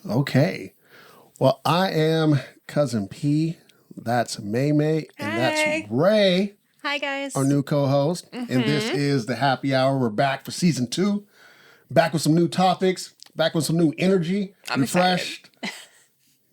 Okay. Well, I am Cousin P. That's May, and that's Ray. Hi, guys. Our new co-host. And this is the Happy Hour. We're back for season 2. Back with some new topics. Back with some new energy. I'm refreshed.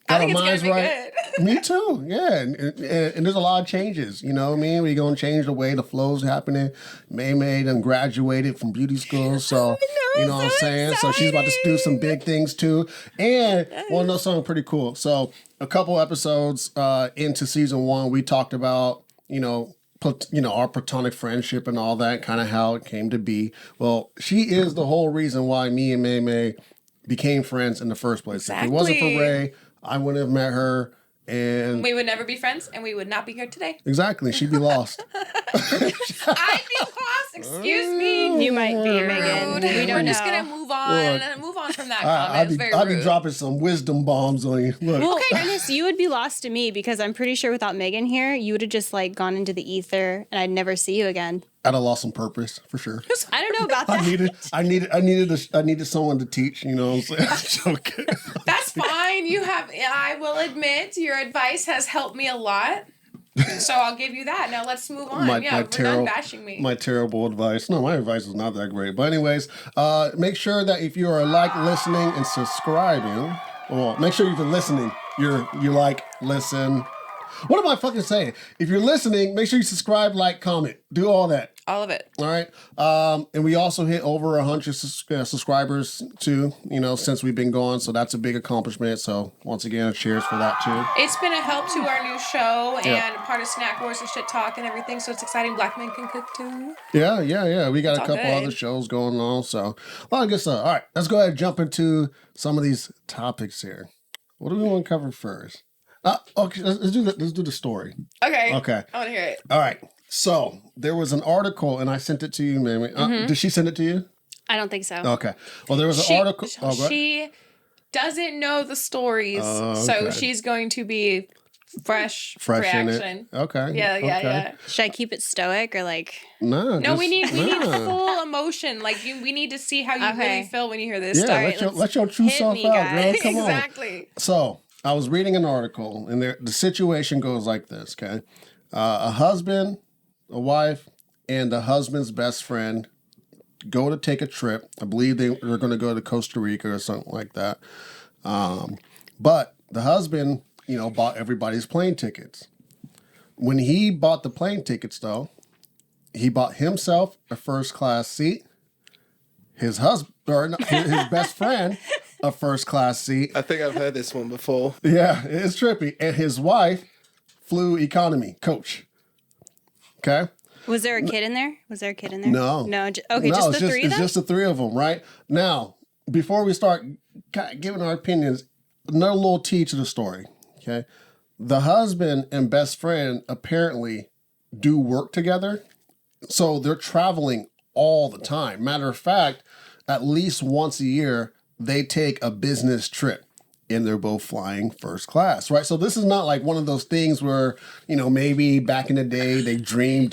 I think it's going to be good. Me too. Yeah. And there's a lot of changes. You know what I mean? We're going to change the way the flow's happening. May done graduated from beauty school. So, you know what I'm saying? So she's about to do some big things too. And want to know something pretty cool. So a couple episodes into season 1, we talked about, our platonic friendship and all that, kind of how it came to be. Well, she is the whole reason why me and May became friends in the first place. Exactly. If it wasn't for Ray, I wouldn't have met her, and we would never be friends, and we would not be here today. Exactly, she'd be lost. I'd be lost. Excuse me. You might be, Megan. We don't know. We're just gonna move on from that comment. It's very I'd rude. be dropping some wisdom bombs on you. Look. Well, Ernest, you would be lost to me because I'm pretty sure without Megan here, you would have just gone into the ether, and I'd never see you again. I'd have lost some purpose for sure. I don't know about that. I needed someone to teach. You know what I'm saying? Okay. That's fine. I will admit, your advice has helped me a lot. So I'll give you that. Now let's move on. We're done bashing me. My terrible advice. No, my advice is not that great. But anyways, make sure that if you are listening and subscribing, well, make sure if you're listening, you listen. What am I fucking saying? If you're listening, make sure you subscribe, comment, do all that. All of it. All right. And we also hit over 100 subscribers too, since we've been gone. So that's a big accomplishment. So once again, cheers for that too. It's been a help to our new show and part of Snack Wars and Shit Talk and everything. So it's exciting. Black men can cook too. Yeah. We got a couple other shows going on. So a lot of good stuff. All right. Let's go ahead and jump into some of these topics here. What do we want to cover first? Okay, let's do the story. Okay. I want to hear it. All right. So there was an article, and I sent it to you, Mamie. Did she send it to you? I don't think so. Okay. Well, there was an article. She doesn't know the stories, so she's going to be fresh reaction. In it. Okay. Yeah. Should I keep it stoic or No, we need full emotion. We need to see how you really feel when you hear this. Yeah, let your true self out, girl. Come on. Exactly. So I was reading an article, and the situation goes like this. Okay, a husband, a wife, and the husband's best friend go to take a trip. I believe they're going to go to Costa Rica or something like that. But the husband, bought everybody's plane tickets. When he bought the plane tickets, though, he bought himself a first class seat. His best friend a first class seat. I think I've heard this one before. Yeah, it's trippy. And his wife flew economy coach. Okay. Was there a kid in there? No. No. Just the three of them? It's just the three of them, right? Now, before we start giving our opinions, another little tea to the story, okay? The husband and best friend apparently do work together, so they're traveling all the time. Matter of fact, at least once a year, they take a business trip. And they're both flying first class, right? So this is not like one of those things where, maybe back in the day they dreamt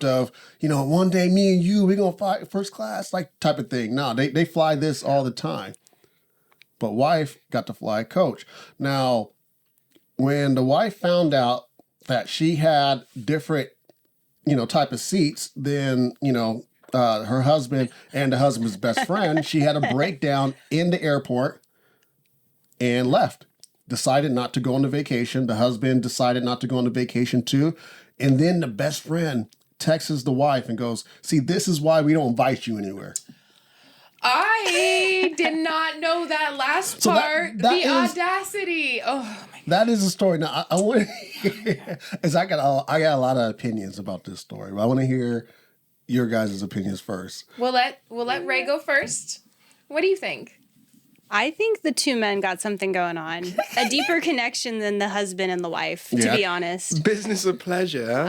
of, one day me and you, we're going to fly first class, type of thing. No, they fly this all the time. But wife got to fly coach. Now, when the wife found out that she had different, type of seats than, her husband and the husband's best friend, she had a breakdown in the airport. And left. Decided not to go on the vacation. The husband decided not to go on the vacation too. And then the best friend texts the wife and goes, "See, this is why we don't invite you anywhere." I did not know that last part. The audacity. Oh my God. That is a story. Now I want as I got a lot of opinions about this story, but I want to hear your guys' opinions first. We'll let Ray go first. What do you think? I think the two men got something going on. A deeper connection than the husband and the wife, to be honest. Business of pleasure.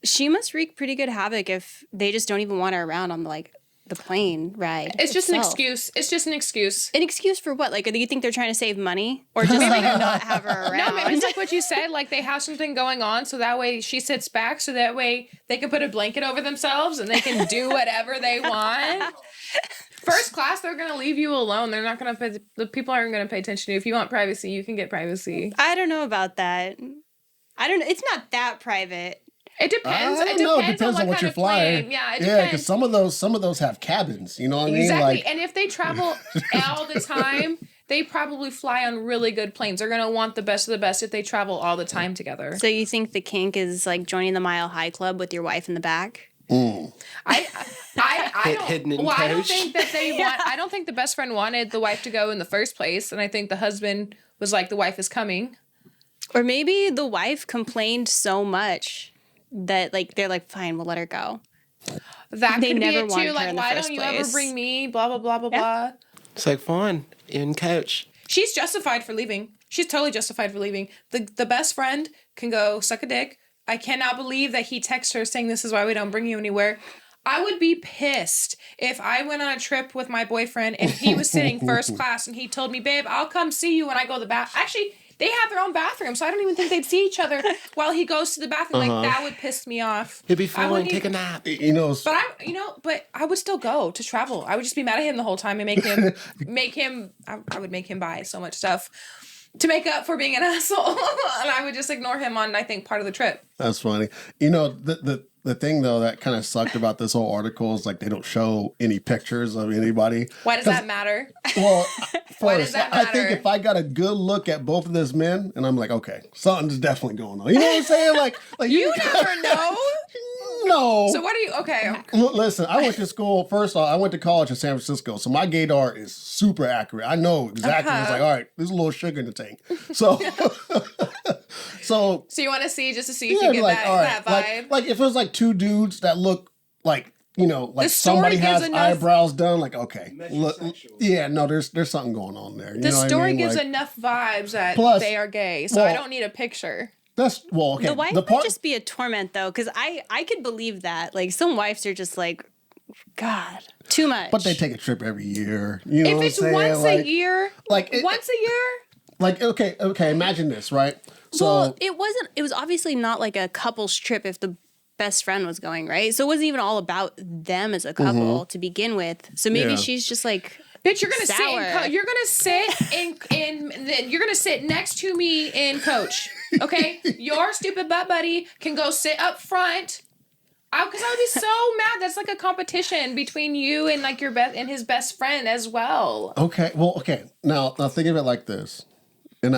She must wreak pretty good havoc if they just don't even want her around on the plane ride. It's just an excuse. It's just an excuse. An excuse for what? Do you think they're trying to save money? Or just not have her around? No, maybe it's like what you said. They have something going on so that way she sits back so that way they can put a blanket over themselves and they can do whatever they want. First class, they're gonna leave you alone. They're not gonna pay. The people aren't gonna pay attention to you. If you want privacy, you can get privacy. I don't know about that. I don't know. It's not that private. It depends. It depends on what you're flying. Plane. Yeah, it yeah, depends. because some of those have cabins. You know what I mean? Exactly. Like, and if they travel all the time, they probably fly on really good planes. They're gonna want the best of the best if they travel all the time together. So you think the kink is like joining the Mile High Club with your wife in the back? I Hidden in don't. Well, I don't coach. think that they want. I don't think the best friend wanted the wife to go in the first place, and I think the husband was like, the wife is coming. Or maybe the wife complained so much that like they're like, fine, we'll let her go. That They could be never it wanted too. her Like, in the why first don't you ever place. bring me? Blah blah blah blah Yeah. blah. It's like, fine, in coach. She's justified for leaving. She's totally justified for leaving. The best friend can go suck a dick. I cannot believe that he texted her saying this is why we don't bring you anywhere. I would be pissed if I went on a trip with my boyfriend and he was sitting first class and he told me, babe, I'll come see you when I go to the bath. Actually, they have their own bathroom, so I don't even think they'd see each other while he goes to the bathroom. Like, that would piss me off. He'd be I fine, wouldn't take a even- nap. you know, But I would still go to travel. I would just be mad at him the whole time and I would make him buy so much stuff to make up for being an asshole. And I would just ignore him on, I think, part of the trip. that's funny. You know, the thing though that kind of sucked about this whole article is like they don't show any pictures of anybody. Why does that matter? Well, Why does first, that I think matter? if I got a good look at both of these men, and I'm like, okay, something's definitely going on. You know what I'm saying? Like You never know. No. So what are you? Okay. Listen, I went to school. First off, I went to college in San Francisco, so my gaydar is super accurate. I know exactly. It's like, all right, there's a little sugar in the tank. So, So you want to see just to see if yeah, you get like, that, all right, that vibe? like if it was like two dudes that look like, you know, like The story somebody gives has enough- eyebrows done, like, okay, Metrosexual. yeah, no, there's something going on there. You The know what I story mean? gives Like, enough vibes that Plus- they are gay, so I well- don't need a picture. That's okay. The wife the part, might just be a torment though, because I could believe that. Like some wives are just like, God, too much. but they take a trip every year. You know If what it's I'm saying? once like, a year, like it- once a year, like okay, imagine this, right? So well, it wasn't. It was obviously not like a couple's trip if the best friend was going, right? So it wasn't even all about them as a couple to begin with. So maybe Yeah. she's just like, bitch, you're gonna Sour. sit. You're gonna sit you're gonna sit next to me in coach. Okay, your stupid butt buddy can go sit up front. Because I would be so mad. That's like a competition between you and like your his best friend as well. okay, well, okay. Now think of it like this, and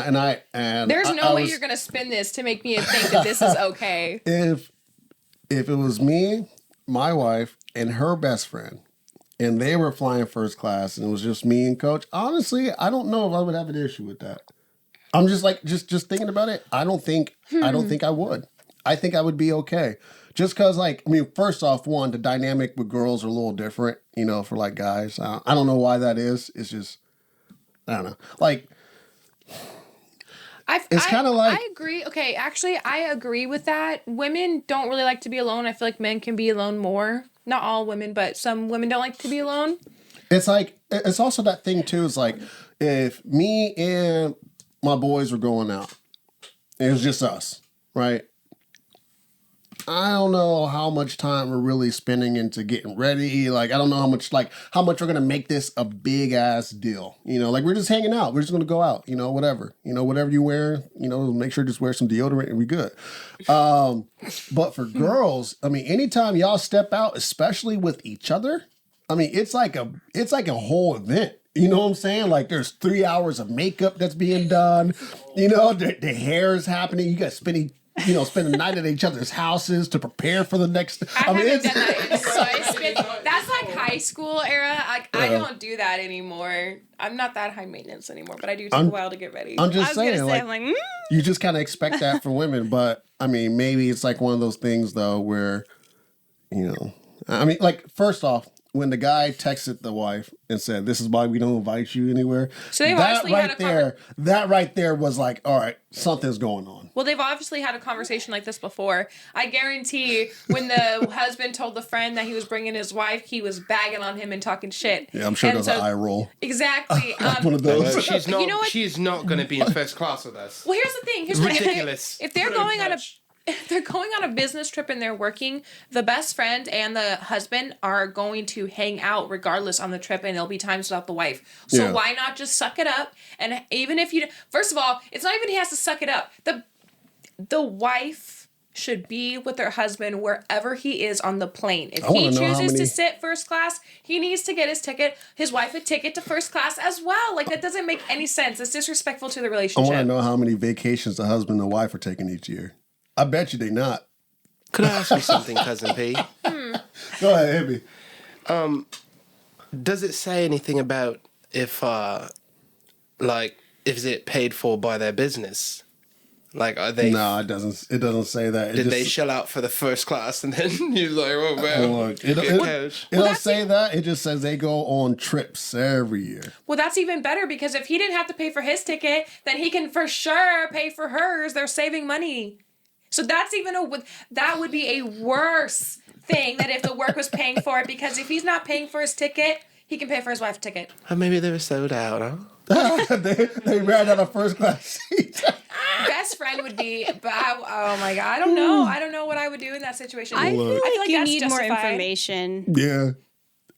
There's no way you're gonna spin this to make me think that this is okay. if it was me, my wife, and her best friend, and they were flying first class, and it was just me and coach, honestly, I don't know if I would have an issue with that. I'm just like just thinking about it. I don't think I would. I think I would be okay. Just because, like, I mean, first off, one, the dynamic with girls are a little different, you know, for like guys. I don't know why that is. It's just, I don't know. Like, it's kinda like- I agree. Okay, actually, I agree with that. Women don't really like to be alone. I feel like men can be alone more. Not all women, but some women don't like to be alone. it's like, it's also that thing too, is like, if me and my boys were going out, it was just us, right? I don't know how much time we're really spending into getting ready. Like, I don't know how much we're going to make this a big ass deal. You know, like we're just hanging out. We're just going to go out, you know, whatever you wear, you know, make sure just wear some deodorant and we good. But for girls, I mean, anytime y'all step out, especially with each other, I mean, it's like a whole event. You know what I'm saying? Like there's 3 hours of makeup that's being done. You know, the hair is happening. You got spend the night at each other's houses to prepare for the next. I mean, haven't done that. That's like high school era. Like I don't do that anymore. I'm not that high maintenance anymore, but I do take a while to get ready. I'm I just was gonna saying, say, like, I'm like, you just kind of expect that from women, but I mean, maybe it's like one of those things though where, you know, I mean, like first off, when the guy texted the wife and said, "This is why we don't invite you anywhere," So they've that obviously right had a there, that right there was like, all right, something's going on. Well, they've obviously had a conversation like this before. I guarantee when the husband told the friend that he was bringing his wife, he was bagging on him and talking shit. Yeah, I'm sure there's an eye roll. Exactly. One of those. She's not. You know what? She's not going to be in first class with us. Well, here's the thing. Ridiculous. If they're going on a if they're going on a business trip and they're working, the best friend and the husband are going to hang out regardless on the trip, and there'll be times without the wife. So why not just suck it up? And even if you, first of all, it's not even he has to suck it up. The wife should be with her husband wherever he is on the plane. If he chooses to sit first class, he needs to get his wife a ticket to first class as well. Like, that doesn't make any sense. It's disrespectful to the relationship. I want to know how many vacations the husband and wife are taking each year. I bet you they not. Could I ask you something, Cousin P? Go ahead, hit me. Does it say anything about if, is it paid for by their business? Like, are they? No, it doesn't. It doesn't say that. Did they shell out for the first class and then you're like, oh man, look, it don't say that. It just says they go on trips every year. Well, that's even better, because if he didn't have to pay for his ticket, then he can for sure pay for hers. They're saving money. So that's that would be a worse thing that if the work was paying for it, because if he's not paying for his ticket, he can pay for his wife's ticket. Or maybe they were sold out, huh? they ran out of first class seats. Best friend would be, but oh my God, I don't know. I don't know what I would do in that situation. I feel like you that's need more justified. information. Yeah.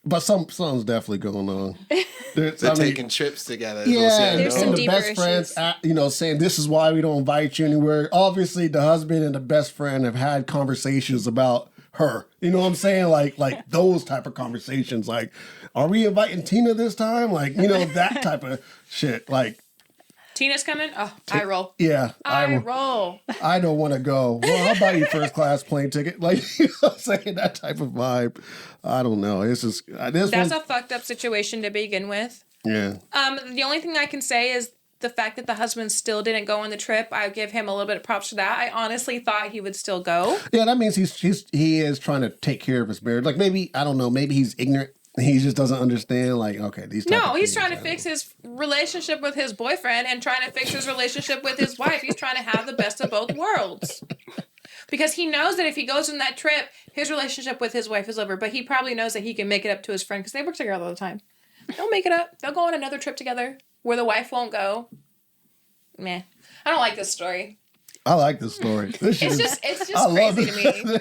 But something's definitely going on. They're taking trips together. Yeah, There's some and the deeper best friends, saying this is why we don't invite you anywhere. Obviously, the husband and the best friend have had conversations about her. You know what I'm saying? Like those type of conversations. Like, are we inviting Tina this time? Like, that type of shit. Like, Tina's coming? Oh, I roll. yeah. I roll. I don't want to go. Well, how about your first class plane ticket? Like, I'm saying, that type of vibe. I don't know. It's just That's a fucked up situation to begin with. Yeah. The only thing I can say is the fact that the husband still didn't go on the trip. I give him a little bit of props for that. I honestly thought he would still go. Yeah, that means he is trying to take care of his marriage. Like, maybe, I don't know, maybe he's ignorant. He just doesn't understand, like, okay, these type of he's things, trying to fix his relationship with his boyfriend and trying to fix his relationship with his wife. He's trying to have the best of both worlds. Because he knows that if he goes on that trip, his relationship with his wife is over. But he probably knows that he can make it up to his friend because they work together all the time. They'll make it up. They'll go on another trip together where the wife won't go. Meh. I don't like this story. I like this story. It's just crazy to me.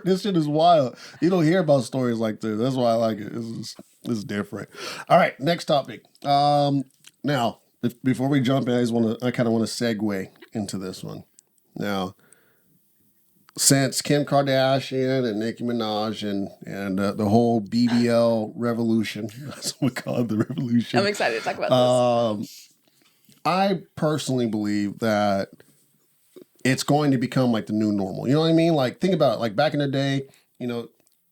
This shit is wild. You don't hear about stories like this. That's why I like it. It's different. All right, next topic. Now, before we jump in, I kind of want to segue into this one. Now, since Kim Kardashian and Nicki Minaj and the whole BBL revolution, that's what we call it, the revolution. I'm excited to talk about this. I personally believe that it's going to become like the new normal. You know what I mean? Like, think about it. Like, back in the day,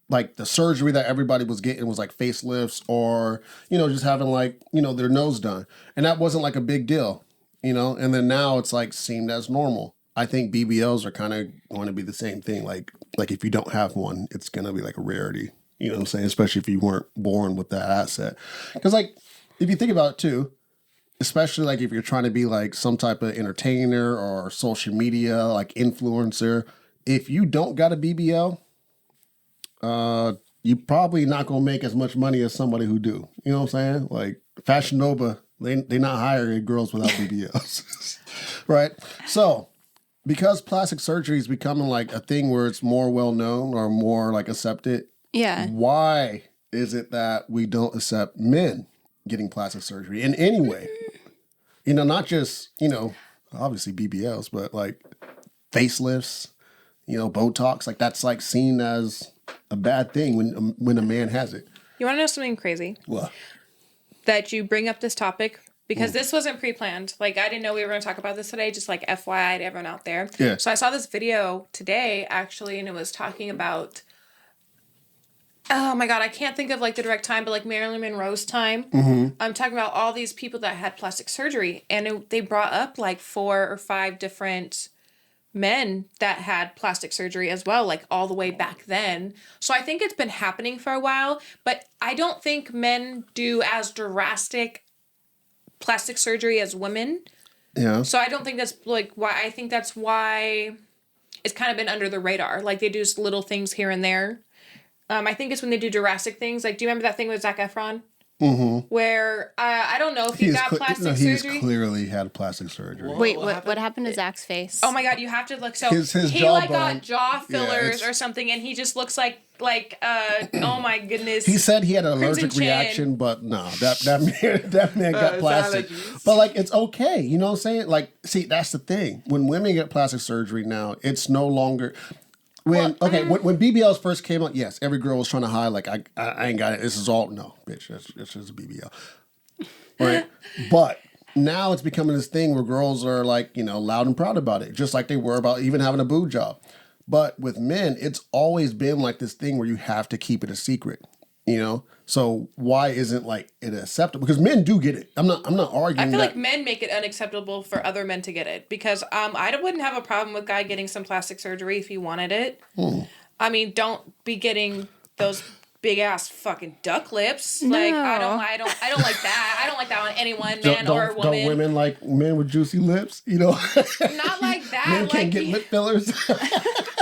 like the surgery that everybody was getting was like facelifts or, just having like, their nose done. And that wasn't like a big deal, and then now it's like seemed as normal. I think BBLs are kind of going to be the same thing. Like if you don't have one, it's going to be like a rarity. You know what I'm saying? Especially if you weren't born with that asset. Because like, if you think about it too, especially like if you're trying to be like some type of entertainer or social media, like influencer, if you don't got a BBL, you probably not going to make as much money as somebody who do. You know what I'm saying? Like Fashion Nova, they not hiring girls without BBLs. Right? So because plastic surgery is becoming like a thing where it's more well known or more like accepted. Yeah. Why is it that we don't accept men getting plastic surgery in any way? Not just, obviously BBLs, but like facelifts, Botox, like that's like seen as a bad thing when a man has it. You want to know something crazy? What? That you bring up this topic because this wasn't pre-planned. Like, I didn't know we were going to talk about this today, just like FYI to everyone out there. Yeah. So I saw this video today, actually, and it was talking about, oh my God, I can't think of like the direct time, but like Marilyn Monroe's time. Mm-hmm. I'm talking about all these people that had plastic surgery, and they brought up like 4 or 5 different men that had plastic surgery as well, like all the way back then. So I think it's been happening for a while, but I don't think men do as drastic plastic surgery as women. Yeah. So I don't think that's like why. I think that's why it's kind of been under the radar. Like they do little things here and there. I think it's when they do drastic things. Like, do you remember that thing with Zac Efron? where I don't know if he got plastic He's surgery. clearly had plastic surgery. Whoa. Wait, What what happened to Zach's face? Oh my god, you have to look. So His he like got jawbone. jaw fillers it's- or something, and he just looks like oh my goodness. He said he had an Crimson allergic Chin. reaction, but no, that man got it's plastic. allergies. But like, it's okay. You know what I'm saying? Like, see, that's the thing. When women get plastic surgery now, it's no longer. When when BBLs first came out, yes, every girl was trying to hide. Like, I ain't got it. This is all no, bitch. It's just a BBL, right? But now it's becoming this thing where girls are like, loud and proud about it, just like they were about even having a boob job. But with men, it's always been like this thing where you have to keep it a secret, So why isn't like it acceptable? Because men do get it. I'm not arguing. I feel that. like men make it unacceptable for other men to get it because I wouldn't have a problem with guy getting some plastic surgery if he wanted it. I mean, don't be getting those big ass fucking duck lips. Like I don't like that. I don't like that on anyone, man or woman. Don't women like men with juicy lips? Not like that. Men can't get lip fillers.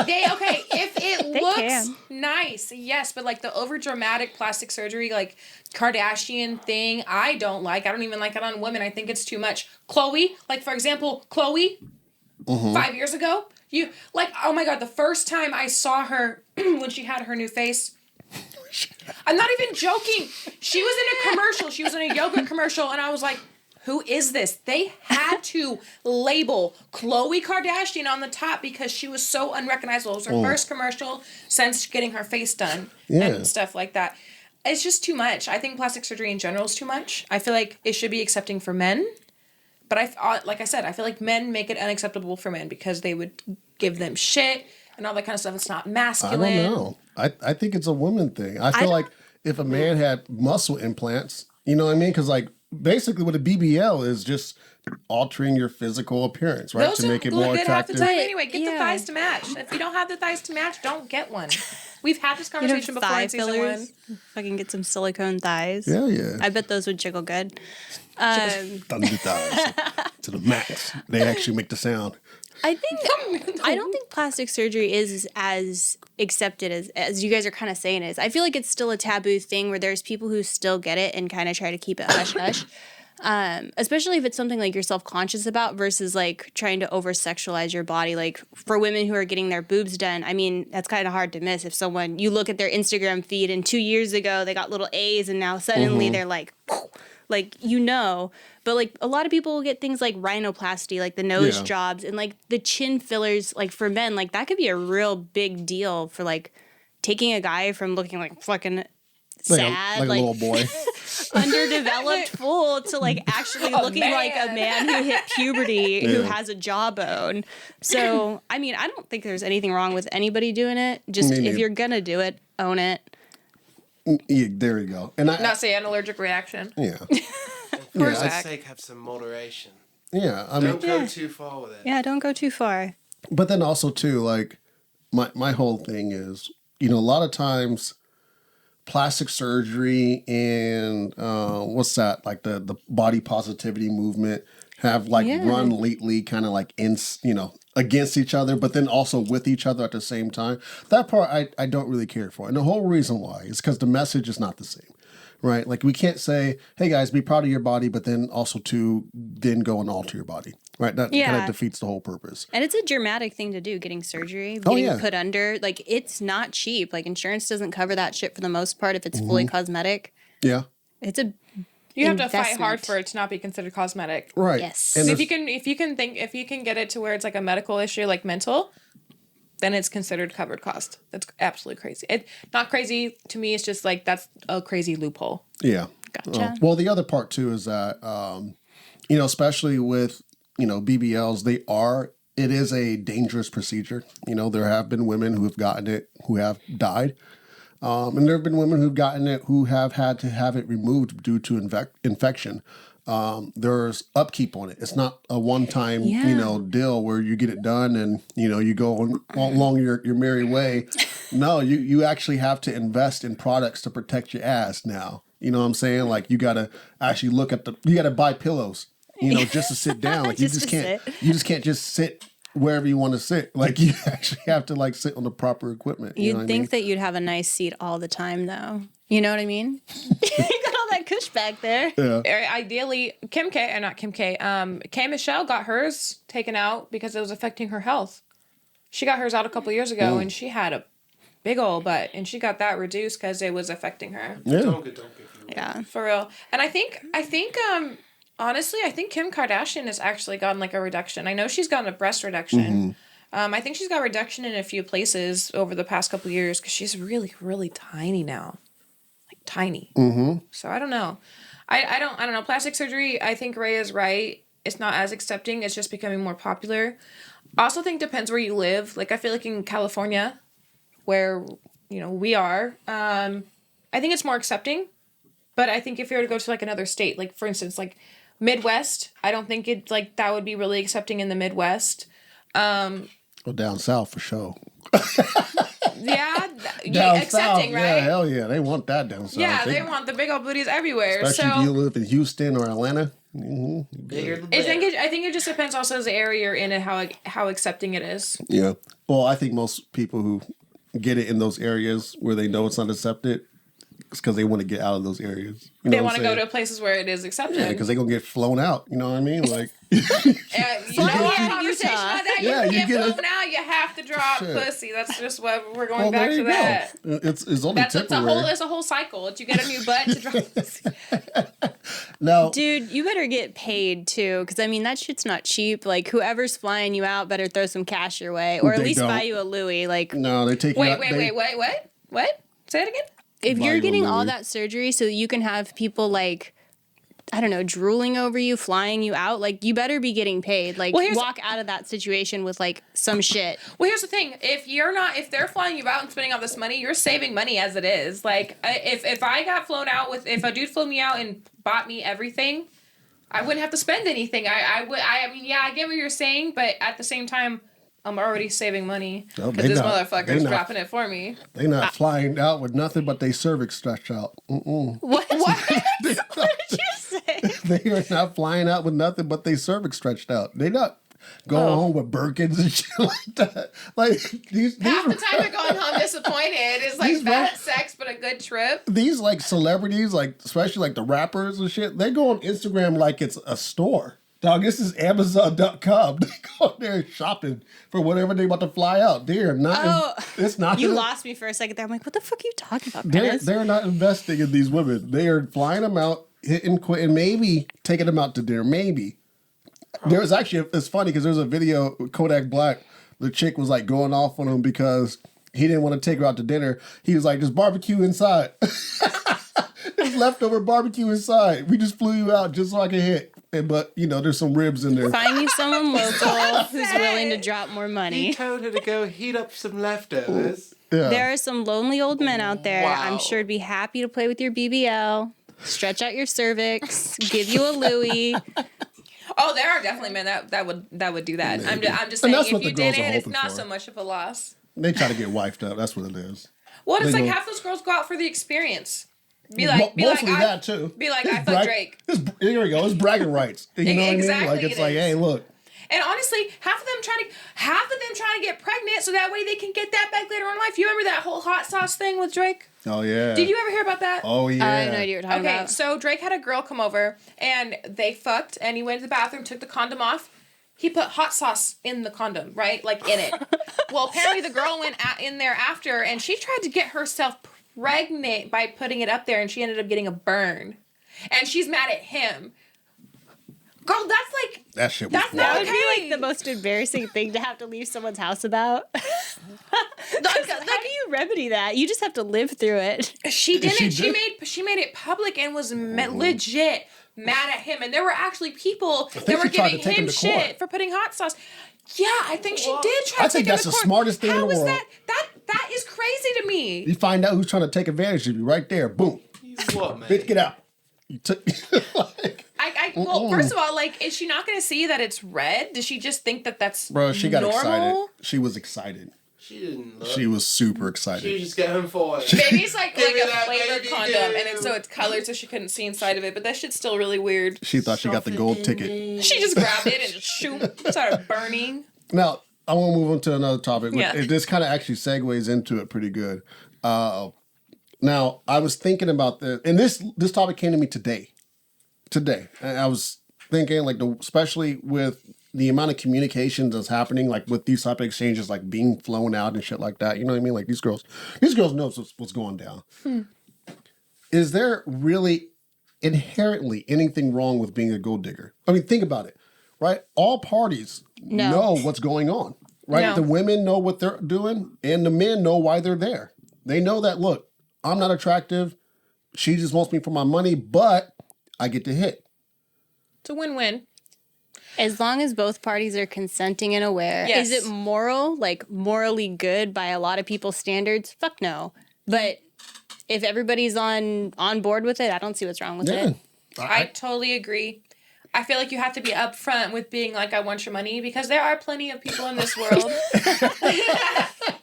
If it They looks can. nice, yes, but like the over dramatic plastic surgery, like Kardashian thing, I don't like. I don't even like it on women. I think it's too much. Chloe, like for example, 5 years ago, oh my god, the first time I saw her when she had her new face. I'm not even joking. She was in a commercial. She was in a yogurt commercial, and I was like, who is this? They had to label Khloe Kardashian on the top because she was so unrecognizable. It was her first commercial since getting her face done and stuff like that. It's just too much. I think plastic surgery in general is too much. I feel like it should be accepting for men. But like I said, I feel like men make it unacceptable for men because they would give them shit and all that kind of stuff. It's not masculine. I don't know. I think it's a woman thing. I feel like if a man had muscle implants, you know what I mean? Because like basically what a BBL is just altering your physical appearance, right? Those To make it look more good half the attractive. time anyway. Get the thighs to match. If you don't have the thighs to match, don't get one. We've had this conversation before in season one. Fucking get some silicone thighs. Yeah. I bet those would jiggle good. Thunder thighs to the max. They actually make the sound. I don't think plastic surgery is as accepted as you guys are kind of saying it is. I feel like it's still a taboo thing where there's people who still get it and kind of try to keep it hush hush. Especially if it's something like you're self-conscious about versus like trying to over-sexualize your body. Like for women who are getting their boobs done, I mean, that's kind of hard to miss. If you look at their Instagram feed and 2 years ago they got little A's and now suddenly they're like, but like a lot of people will get things like rhinoplasty, like the nose jobs and like the chin fillers, like for men, like that could be a real big deal for like taking a guy from looking like fucking sad, like a little boy. underdeveloped fool to like actually looking like a man who hit puberty who has a jawbone. So, I mean, I don't think there's anything wrong with anybody doing it. Just if you're gonna do it, own it. Yeah, there you go. And Not say an allergic reaction. Yeah. For God's sake, have some moderation. Yeah, I mean, Don't go too far with it. Yeah, don't go too far. but then also too, like my whole thing is, a lot of times plastic surgery and what's that? Like the body positivity movement have like run lately kind of like against each other, but then also with each other at the same time. That part I don't really care for. And the whole reason why is because the message is not the same. Right? Like we can't say, hey guys, be proud of your body, but then also then go and alter your body. Right? That kind of defeats the whole purpose. And it's a dramatic thing to do, getting surgery, getting put under. Like, it's not cheap. Like, insurance doesn't cover that shit for the most part if it's fully cosmetic. Yeah. It's a You have to fight investment. hard for it to not be considered cosmetic. Right. Yes. And If you can get it to where it's like a medical issue, like mental, then it's considered covered cost. That's absolutely crazy. It not crazy to me. It's just like that's a crazy loophole. Yeah. Gotcha. Well, the other part too is that, especially with, BBLs, it is a dangerous procedure. There have been women who have gotten it who have died. And there have been women who've gotten it who have had to have it removed due to infection. There's upkeep on it. It's not a one-time, deal where you get it done and, you go along your merry way. No, you actually have to invest in products to protect your ass now. You know what I'm saying? Like you got to actually you got to buy pillows, just to sit down. Like you just can't just sit wherever you want to sit. Like you actually have to like sit on the proper equipment. You'd think that you'd have a nice seat all the time, though. You know what I mean? You got all that that kush back there. Yeah. Ideally, K Michelle got hers taken out because it was affecting her health. She got hers out a couple years ago, and she had a big old butt, and she got that reduced because it was affecting her. Yeah. Don't get. Yeah. For real. And I think, honestly, I think Kim Kardashian has actually gotten like a reduction. I know she's gotten a breast reduction. I think she's got a reduction in a few places over the past couple of years because she's really, really tiny now. Like tiny. So I don't know. I don't know. Plastic surgery, I think Ray is right. It's not as accepting. It's just becoming more popular. I also think depends where you live. Like I feel like in California, where, we are, I think it's more accepting. But I think if you were to go to like another state, like for instance, like Midwest, I don't think it like that would be really accepting in the Midwest. Well, down south for sure. Accepting, south, right? Yeah, hell yeah, they want that down south. Yeah, they want the big old booties everywhere. Especially if you live in Houston or Atlanta. Bigger the I better. think it just depends also as the area you're in and how accepting it is. Yeah. Well, I think most people who get it in those areas where they know it's not accepted, it's because they want to get out of those areas. They want to go to places where it is accepted. Yeah, because they're going to get flown out. You know what I mean? Like, You know what conversation Utah. like that? Yeah, you you get get flown out, you have to drop Shit. pussy. That's just what we're going well, back there to you that. go. It's only temporary. It's a whole cycle. You get a new butt to drop pussy. Now, Dude, you better get paid too, because I mean that shit's not cheap. Like whoever's flying you out better throw some cash your way, or at They least don't. buy you a Louis. Like no, they take you out. Wait, what? Say it again? if Buy you're you a getting all Louis. that surgery so that you can have people like, I don't know, drooling over you, flying you out, like you better be getting paid. Like Well, walk out of that situation with like some shit. Well, here's the thing. If they're flying you out and spending all this money, you're saving money as it is. Like, if I got flown out if a dude flew me out and bought me everything, I wouldn't have to spend anything. I mean, yeah, I get what you're saying, but at the same time, I'm already saving money No, because they this not. motherfucker's They not. dropping it for me. They're not flying out with nothing but they cervix stretched out. What? What did you say? They are not flying out with nothing but they cervix stretched out. They not going home with Birkins and shit like that. Like these Half the time they're going home disappointed. It's like These bad sex, but a good trip. these like celebrities, like especially like the rappers and shit, they go on Instagram like it's a store. Dog, this is Amazon.com. They go there shopping for whatever they about to fly out. They are not. It's not. You lost me for a second there. I'm like, what the fuck are you talking about, They're Dennis? they're not investing in these women. They are flying them out, hitting, quitting, maybe taking them out to dinner. Maybe. There was actually, it's funny because there's a video with Kodak Black. The chick was like going off on him because he didn't want to take her out to dinner. He was like, just barbecue inside. There's leftover barbecue inside. We just flew you out just so I can hit. But, there's some ribs in there. Find you someone local who's willing to drop more He money. told her to go heat up some leftovers. Yeah. There are some lonely old men out there. Wow. I'm sure would be happy to play with your BBL, stretch out your cervix, give you a Louis. Oh, there are definitely men that would do that. I'm just And saying, that's if what you the girls did are it, it's hoping not for. so much of a loss. They try to get wifed up. That's what it is. Well, it's They like go- half those girls go out for the experience. Be like, Mostly that too. Be like, It's I fucked Drake. Here we go. It's bragging rights. You know Exactly, what I mean? Like it's it like, is. hey, look. And honestly, half of them trying to get pregnant so that way they can get that back later on in life. You remember that whole hot sauce thing with Drake? Oh yeah. Did you ever hear about that? Oh yeah. I have no idea what you're talking Okay, about. so Drake had a girl come over and they fucked and he went to the bathroom, took the condom off. He put hot sauce in the condom, right? Like in it. Well, apparently the girl went in there after and she tried to get herself pregnant by putting it up there and she ended up getting a burn. And she's mad at him. Girl, that's like... That shit was That's wild. That would be Okay. like the most embarrassing thing to have to leave someone's house about. How do you remedy that? You just have to live through it. She didn't. She She made it public and was legit mad at him. And there were actually people that think were she tried to giving take him him to court. shit for putting hot sauce. Yeah, I think she did try I to think take that's him the to court. smartest thing in How the is world. That is crazy to me. You find out who's trying to take advantage of you right there. Boom. What, man? Bitch, get out. You took like, Well, first of all, like, is she not going to see that it's red? Does she just think that that's bro, she got normal? excited. She was excited. She didn't look. She was super She was excited. just going for it. Maybe it's like Give me a that flavored baby condom, girl. and so it's colored, so she couldn't see inside of it. But that shit's still really weird. She thought she got the gold ticket. She just grabbed it and just shoot, started burning. Now, I want to move on to another topic. Yeah. This kind of actually segues into it pretty good. Now, I was thinking about this, and this topic came to me today. And I was thinking, like, especially with the amount of communication that's happening, like with these type of exchanges, like being flown out and shit like that. You know what I mean? Like these girls know what's going down. Is there really inherently anything wrong with being a gold digger? I mean, think about it, right? All parties know what's going on, right? No. The women know what they're doing, and the men know why they're there. They know that, look, I'm not attractive. She just wants me for my money, but I get to hit. It's a win-win. As long as both parties are consenting and aware. Yes. Is it moral? Like, morally good by a lot of people's standards? Fuck no. But if everybody's on board with it, I don't see what's wrong with it. I totally agree. I feel like you have to be upfront with being like, I want your money, because there are plenty of people in this world.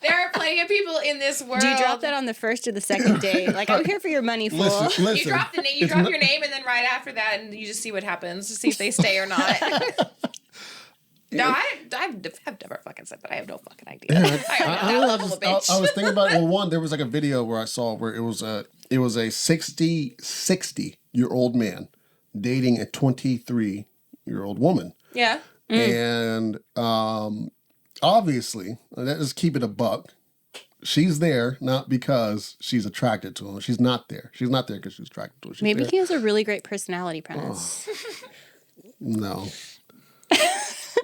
There are plenty of people in this world. Do you drop that on the first or the second date? Like, I'm here for your money, fool. Listen, You drop the name, you drop your name, and then right after that, and you just see what happens to see if they stay or not. No, I've never fucking said that. I have no fucking idea. I was thinking about it. Well, one, there was like a video where I saw where it was a 60-year-old man dating a 23-year-old woman. Yeah. And obviously, let's keep it a buck. She's there not because she's attracted to him. She's not there. She's not there because she's attracted to him. She's Maybe there. he has a really great personality, Prentice. No.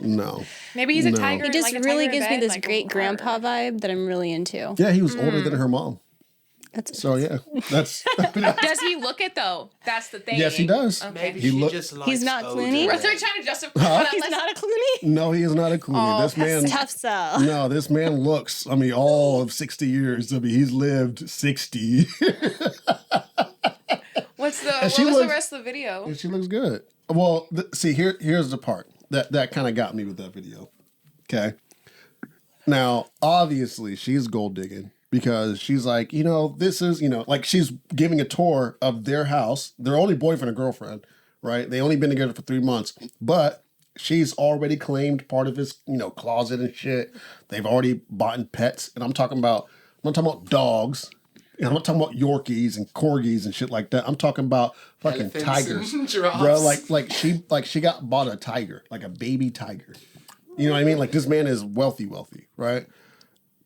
No. Maybe he's a tiger. It just like a really tiger in gives me bed, this like, great grandpa vibe that I'm really into. Yeah, he was older than her mom. That's So yeah, that's. Does he look it though? That's the thing. Yes, he does. Maybe He she look- just likes He's not older Clooney? They're men. trying to justify. He's not a Clooney? No, he is not a Clooney. This man. Tough sell. No, this man looks. I mean, all of 60 years. I mean, he's lived 60. What was she the looks- rest of the video? And she looks good. Well, see, here's the part that kind of got me with that video. Okay. Now, obviously, she's gold digging because she's like, this is, like she's giving a tour of their house. They're only boyfriend and girlfriend, right? They only been together for 3 months, but she's already claimed part of his, closet and shit. They've already bought pets, and I'm talking about dogs. And I'm not talking about Yorkies and Corgis and shit like that. I'm talking about fucking Elephants tigers, and giraffes. bro. Like she got bought a tiger, like a baby tiger. You know what I mean? Like this man is wealthy, right?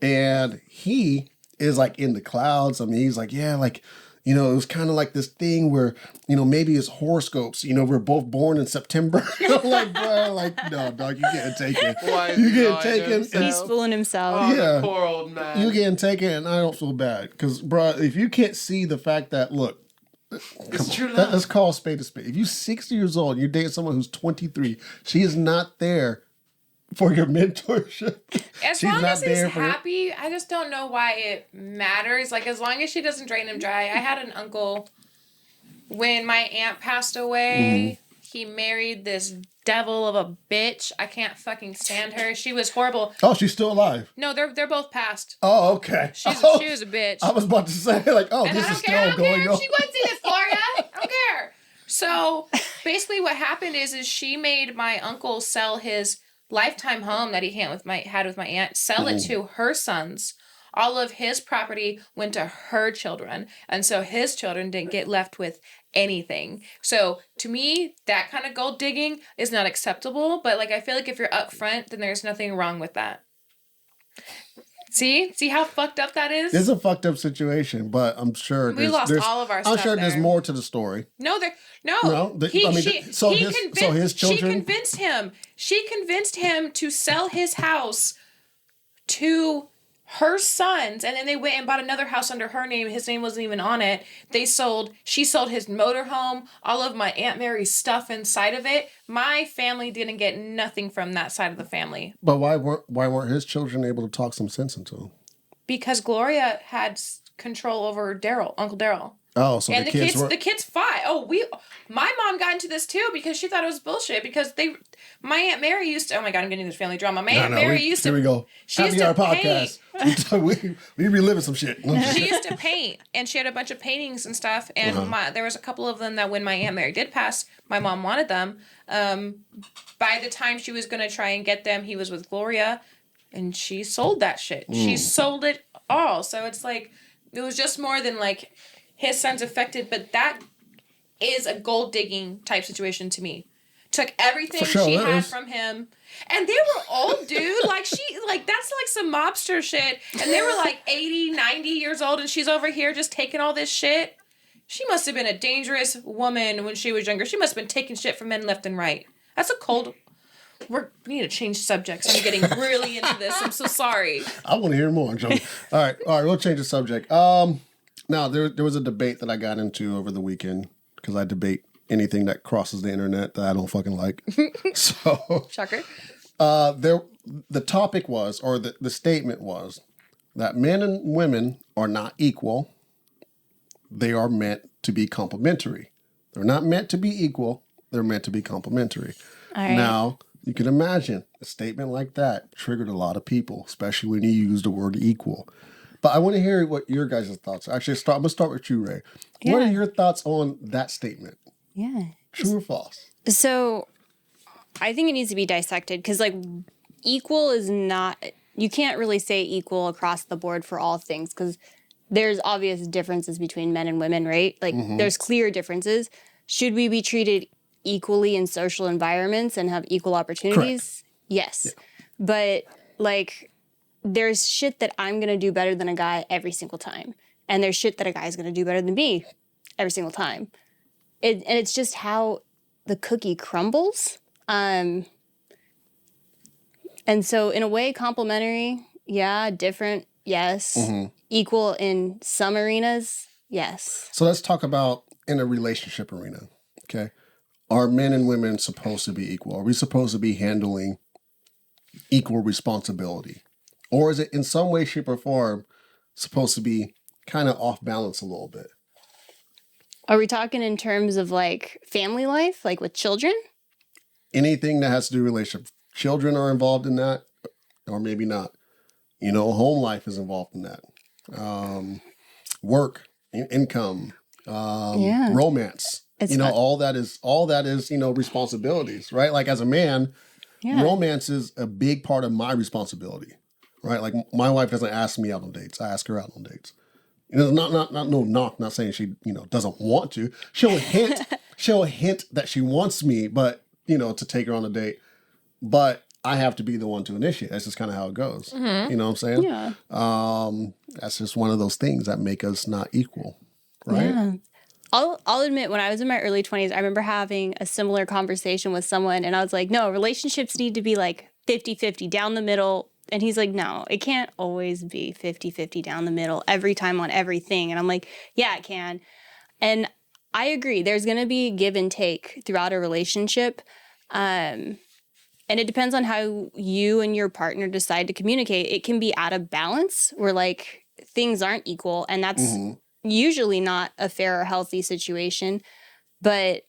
And he is like in the clouds. I mean, he's like, yeah, like, it was kind of like this thing where, maybe it's horoscopes. We're both born in September. I'm like, bro, like, no, dog, you getting taken. Why You is he getting lying to taken. himself? He's fooling himself. Oh, Yeah. the poor old man. You getting taken, and I don't feel bad. Because, bro, if you can't see the fact that, look, It's true love. let's call a spade a spade. If you're 60 years old, you're dating someone who's 23, she is not there for your mentorship. As She's long not as he's there for your- happy, I just don't know why it matters. Like, as long as she doesn't drain him dry. I had an uncle, when my aunt passed away, he married this devil of a bitch. I can't fucking stand her. She was horrible. Oh, she's still alive. No, they're both passed. Oh, okay. She was a bitch. I was about to say, like, oh, And this I is don't care. I still don't care going if on. she wants to see this, Gloria. I don't care. So basically, what happened is she made my uncle sell his lifetime home that he had with my aunt, sell it to her sons. All of his property went to her children, and so his children didn't get left with anything. So to me, that kind of gold digging is not acceptable. But like, I feel like if you're upfront, then there's nothing wrong with that. See how fucked up that is? It's a fucked up situation, but I'm sure We lost all of our I'm stuff sure there's there. more to the story. No. His children. She convinced him to sell his house to her sons, and then they went and bought another house under her name. His name wasn't even on it. She sold his motorhome, all of my Aunt Mary's stuff inside of it. My family didn't get nothing from that side of the family. But why weren't his children able to talk some sense into him? Because Gloria had control over Uncle Daryl. Oh, so And the kids were. the kids fought. My mom got into this too because she thought it was bullshit because my Aunt Mary used to, oh my God, I'm getting this family drama. My Aunt Mary used to. Here we go. She used HappyHr to Podcast. we reliving some shit. She used to paint, and she had a bunch of paintings and stuff. And there was a couple of them that when my Aunt Mary did pass, my mom wanted them. By the time she was going to try and get them, he was with Gloria, and she sold that shit. She sold it all. So it's like, It was just more than like his son's affected, but that is a gold digging type situation to me. Took everything she had from him. And they were old, dude. Like, that's like some mobster shit. And they were like 80, 90 years old, and she's over here just taking all this shit. She must have been a dangerous woman when she was younger. She must have been taking shit from men left and right. That's a cold... We need to change subjects. I'm getting really into this. I'm so sorry. I want to hear more, Joe. All right, we'll change the subject. Now, there was a debate that I got into over the weekend, because I debate anything that crosses the internet that I don't fucking like. So... Shocker. The topic was, or the statement was, that men and women are not equal. They are meant to be complementary. They're not meant to be equal. They're meant to be complementary. All right. Now, you can imagine a statement like that triggered a lot of people, especially when you use the word equal. But I want to hear what your guys' thoughts are. Actually, I'm going to start with you, Ray. Yeah. What are your thoughts on that statement? Yeah. True or false? So, I think it needs to be dissected, because, like, equal is not... You can't really say equal across the board for all things, because there's obvious differences between men and women, right? Like, there's clear differences. Should we be treated equally in social environments and have equal opportunities? Correct. Yes. Yeah. But, like, there's shit that I'm going to do better than a guy every single time. And there's shit that a guy's going to do better than me every single time. And it's just how the cookie crumbles. And so, in a way, complementary, yeah. Different, yes. Equal in some arenas, yes. So let's talk about in a relationship arena, okay? Are men and women supposed to be equal? Are we supposed to be handling equal responsibility? Or is it in some way, shape, or form supposed to be kind of off balance a little bit? Are we talking in terms of, like, family life, like with children? Anything that has to do with relationship. Children are involved in that, or maybe not. Home life is involved in that. Work, income, romance. All that is, responsibilities, right? Like, as a man, romance is a big part of my responsibility, right? Like, my wife doesn't ask me out on dates. I ask her out on dates. Not saying she, doesn't want to. She'll hint that she wants me, but, to take her on a date. But I have to be the one to initiate. That's just kind of how it goes. You know what I'm saying? Yeah. That's just one of those things that make us not equal, right? Yeah. I'll admit, when I was in my early 20s, I remember having a similar conversation with someone, and I was like, no, relationships need to be like 50-50 down the middle. And he's like, no, it can't always be 50-50 down the middle every time on everything. And I'm like, yeah, it can. And I agree. There's going to be give and take throughout a relationship. And it depends on how you and your partner decide to communicate. It can be out of balance where, like, things aren't equal. And that's usually not a fair or healthy situation. But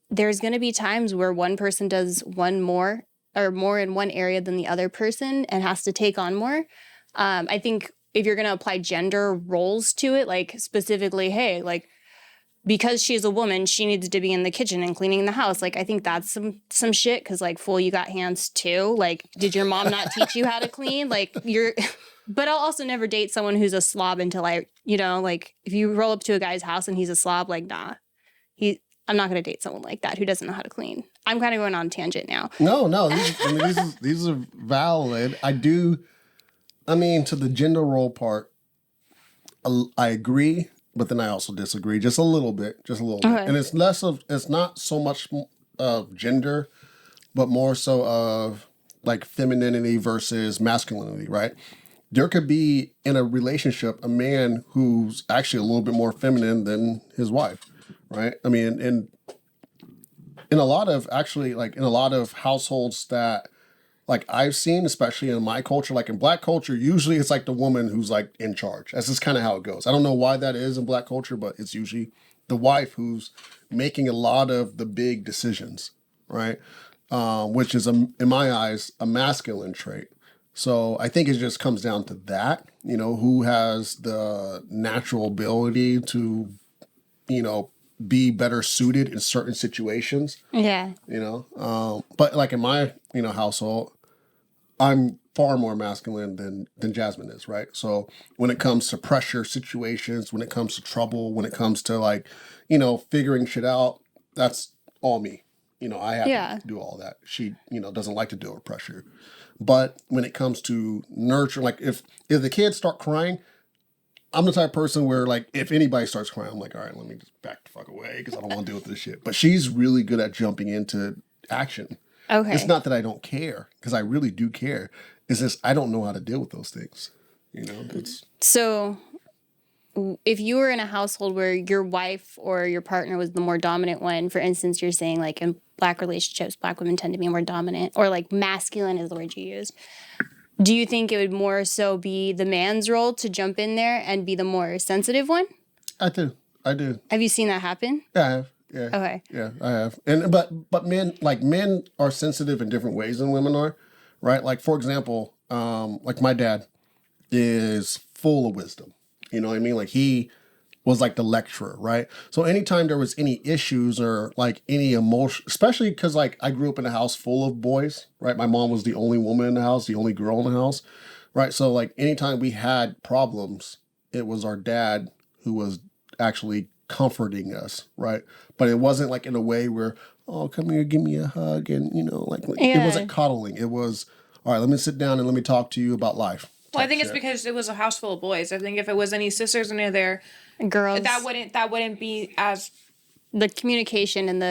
there's going to be times where one person does more in one area than the other person and has to take on more. I think if you're going to apply gender roles to it, like, specifically, hey, like, because she's a woman, she needs to be in the kitchen and cleaning the house. Like, I think that's some shit, because, like, fool, you got hands too. Like, did your mom not teach you how to clean? Like, but I'll also never date someone who's a slob until like, if you roll up to a guy's house and he's a slob, like, nah. I'm not going to date someone like that who doesn't know how to clean. I'm kind of going on a tangent now. No. These are valid. To the gender role part, I agree, but then I also disagree just a little bit. Okay. And it's not so much of gender, but more so of, like, femininity versus masculinity, right? There could be, in a relationship, a man who's actually a little bit more feminine than his wife. Right. I mean, in a lot of households that, like, I've seen, especially in my culture, like in Black culture, usually it's like the woman who's, like, in charge. That's just kind of how it goes. I don't know why that is in Black culture, but it's usually the wife who's making a lot of the big decisions. Right. Which is, in my eyes, a masculine trait. So I think it just comes down to that, who has the natural ability to, be better suited in certain situations. Yeah. But, like, in my, household, I'm far more masculine than Jasmine is, right? So when it comes to pressure situations, when it comes to trouble, when it comes to like, figuring shit out, that's all me. I have to do all that. She, doesn't like to deal with pressure. But when it comes to nurture, like if the kids start crying, I'm the type of person where like if anybody starts crying, I'm like, all right, let me just back the fuck away because I don't want to deal with this shit. But she's really good at jumping into action. Okay. It's not that I don't care, because I really do care. It's just I don't know how to deal with those things. So if you were in a household where your wife or your partner was the more dominant one, for instance, you're saying like in Black relationships, Black women tend to be more dominant, or like masculine is the word you used. Do you think it would more so be the man's role to jump in there and be the more sensitive one? I do. Have you seen that happen? Yeah, I have. Yeah. Okay. Yeah, I have. And but men are sensitive in different ways than women are, right? Like for example, like my dad is full of wisdom. You know what I mean? Like he was like the lecturer, right? So anytime there was any issues or like any emotion, especially because like I grew up in a house full of boys, right? My mom was the only woman in the house, the only girl in the house, right? So like anytime we had problems, it was our dad who was actually comforting us, right? But it wasn't like in a way where, oh, come here, give me a hug, and it wasn't coddling. It was, all right, let me sit down and let me talk to you about life. Well, I think it's because it was a house full of boys. I think if it was any sisters in there, girls, that wouldn't be as the communication and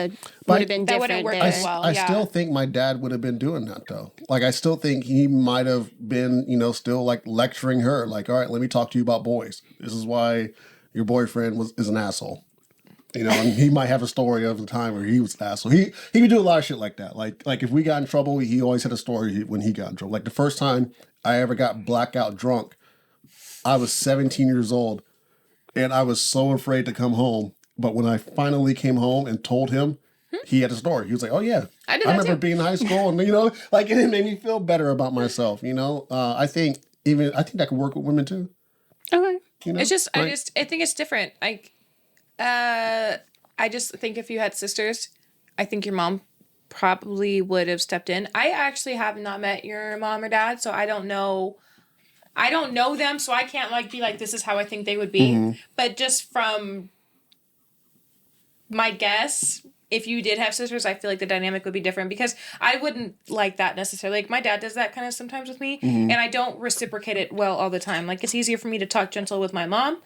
would have been different. That wouldn't work as well. I still think my dad would have been doing that though. Like I still think he might have been, still like lecturing her. Like, all right, let me talk to you about boys. This is why your boyfriend is an asshole. And he might have a story of the time where he was an asshole. He would do a lot of shit like that. Like if we got in trouble, he always had a story when he got in trouble. Like the first time I ever got blackout drunk, I was 17 years old, and I was so afraid to come home. But when I finally came home and told him, he had a story. He was like, "Oh yeah, I remember being in high school, and like it made me feel better about myself." I think that could work with women too. Okay. It's just I think it's different. I just think if you had sisters, I think your mom probably would have stepped in. I actually have not met your mom or dad, so I don't know them, so I can't like be like, this is how I think they would be. Mm-hmm. But just from my guess, if you did have sisters, I feel like the dynamic would be different, because I wouldn't like that necessarily. Like my dad does that kind of sometimes with me, mm-hmm. and I don't reciprocate it well all the time. Like it's easier for me to talk gentle with my mom,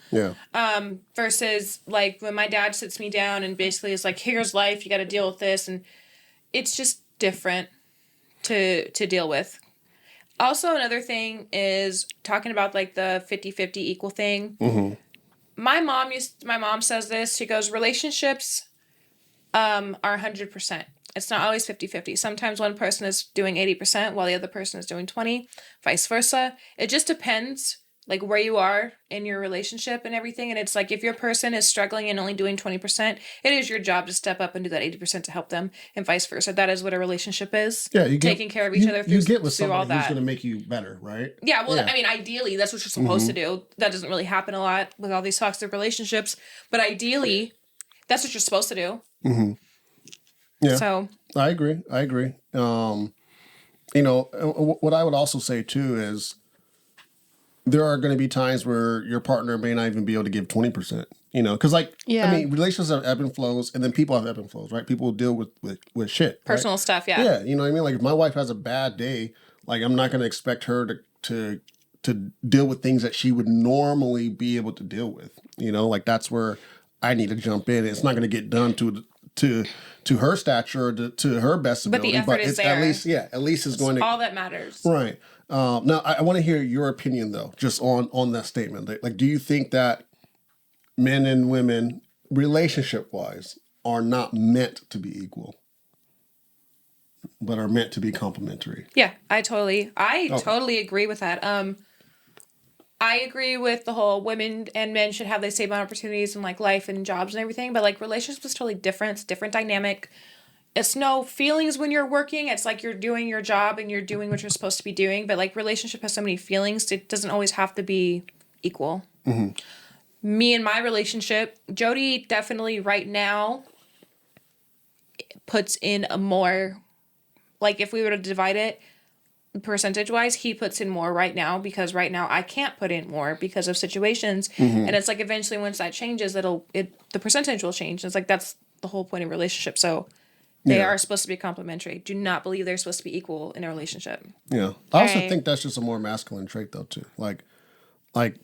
versus like when my dad sits me down and basically is like, here's life, you got to deal with this, and it's just different to deal with. Also, another thing is talking about like the 50-50 equal thing. Mm-hmm. My mom says this. She goes, relationships are 100%. It's not always 50-50. Sometimes one person is doing 80% while the other person is doing 20, vice versa. It just depends like where you are in your relationship and everything. And it's like if your person is struggling and only doing 20%, it is your job to step up and do that 80% to help them, and vice versa. That is what a relationship is. Yeah, taking care of each other through, you get with through all that. Who's going to make you better, right? Yeah, well, I mean, ideally, that's what you're supposed to do. That doesn't really happen a lot with all these toxic relationships. But ideally, that's what you're supposed to do. Mm-hmm. Yeah. So I agree. What I would also say too is there are going to be times where your partner may not even be able to give 20%, because I mean, relationships have ebb and flows, and then people have ebb and flows, right? People deal with shit. Personal stuff, yeah. Yeah, you know what I mean? Like if my wife has a bad day, like I'm not going to expect her to deal with things that she would normally be able to deal with, like that's where I need to jump in. It's not going to get done to her stature, to her best ability, but it's there. At least it's going to all that matters, right? Now, I want to hear your opinion, though, just on that statement. Like, do you think that men and women, relationship-wise, are not meant to be equal, but are meant to be complementary? Yeah, I totally agree with that. I agree with the whole women and men should have the same opportunities in like life and jobs and everything, but like relationships is totally different. It's different dynamic. It's no feelings when you're working. It's like you're doing your job and you're doing what you're supposed to be doing. But like relationship has so many feelings. It doesn't always have to be equal. Mm-hmm. Me and my relationship, Jody definitely right now puts in a more, like if we were to divide it, percentage-wise, he puts in more right now because right now I can't put in more because of situations. And it's like eventually once that changes, the percentage will change. It's like that's the whole point of a relationship. So they are supposed to be complementary. Do not believe they're supposed to be equal in a relationship. Yeah. I also think that's just a more masculine trait though too. Like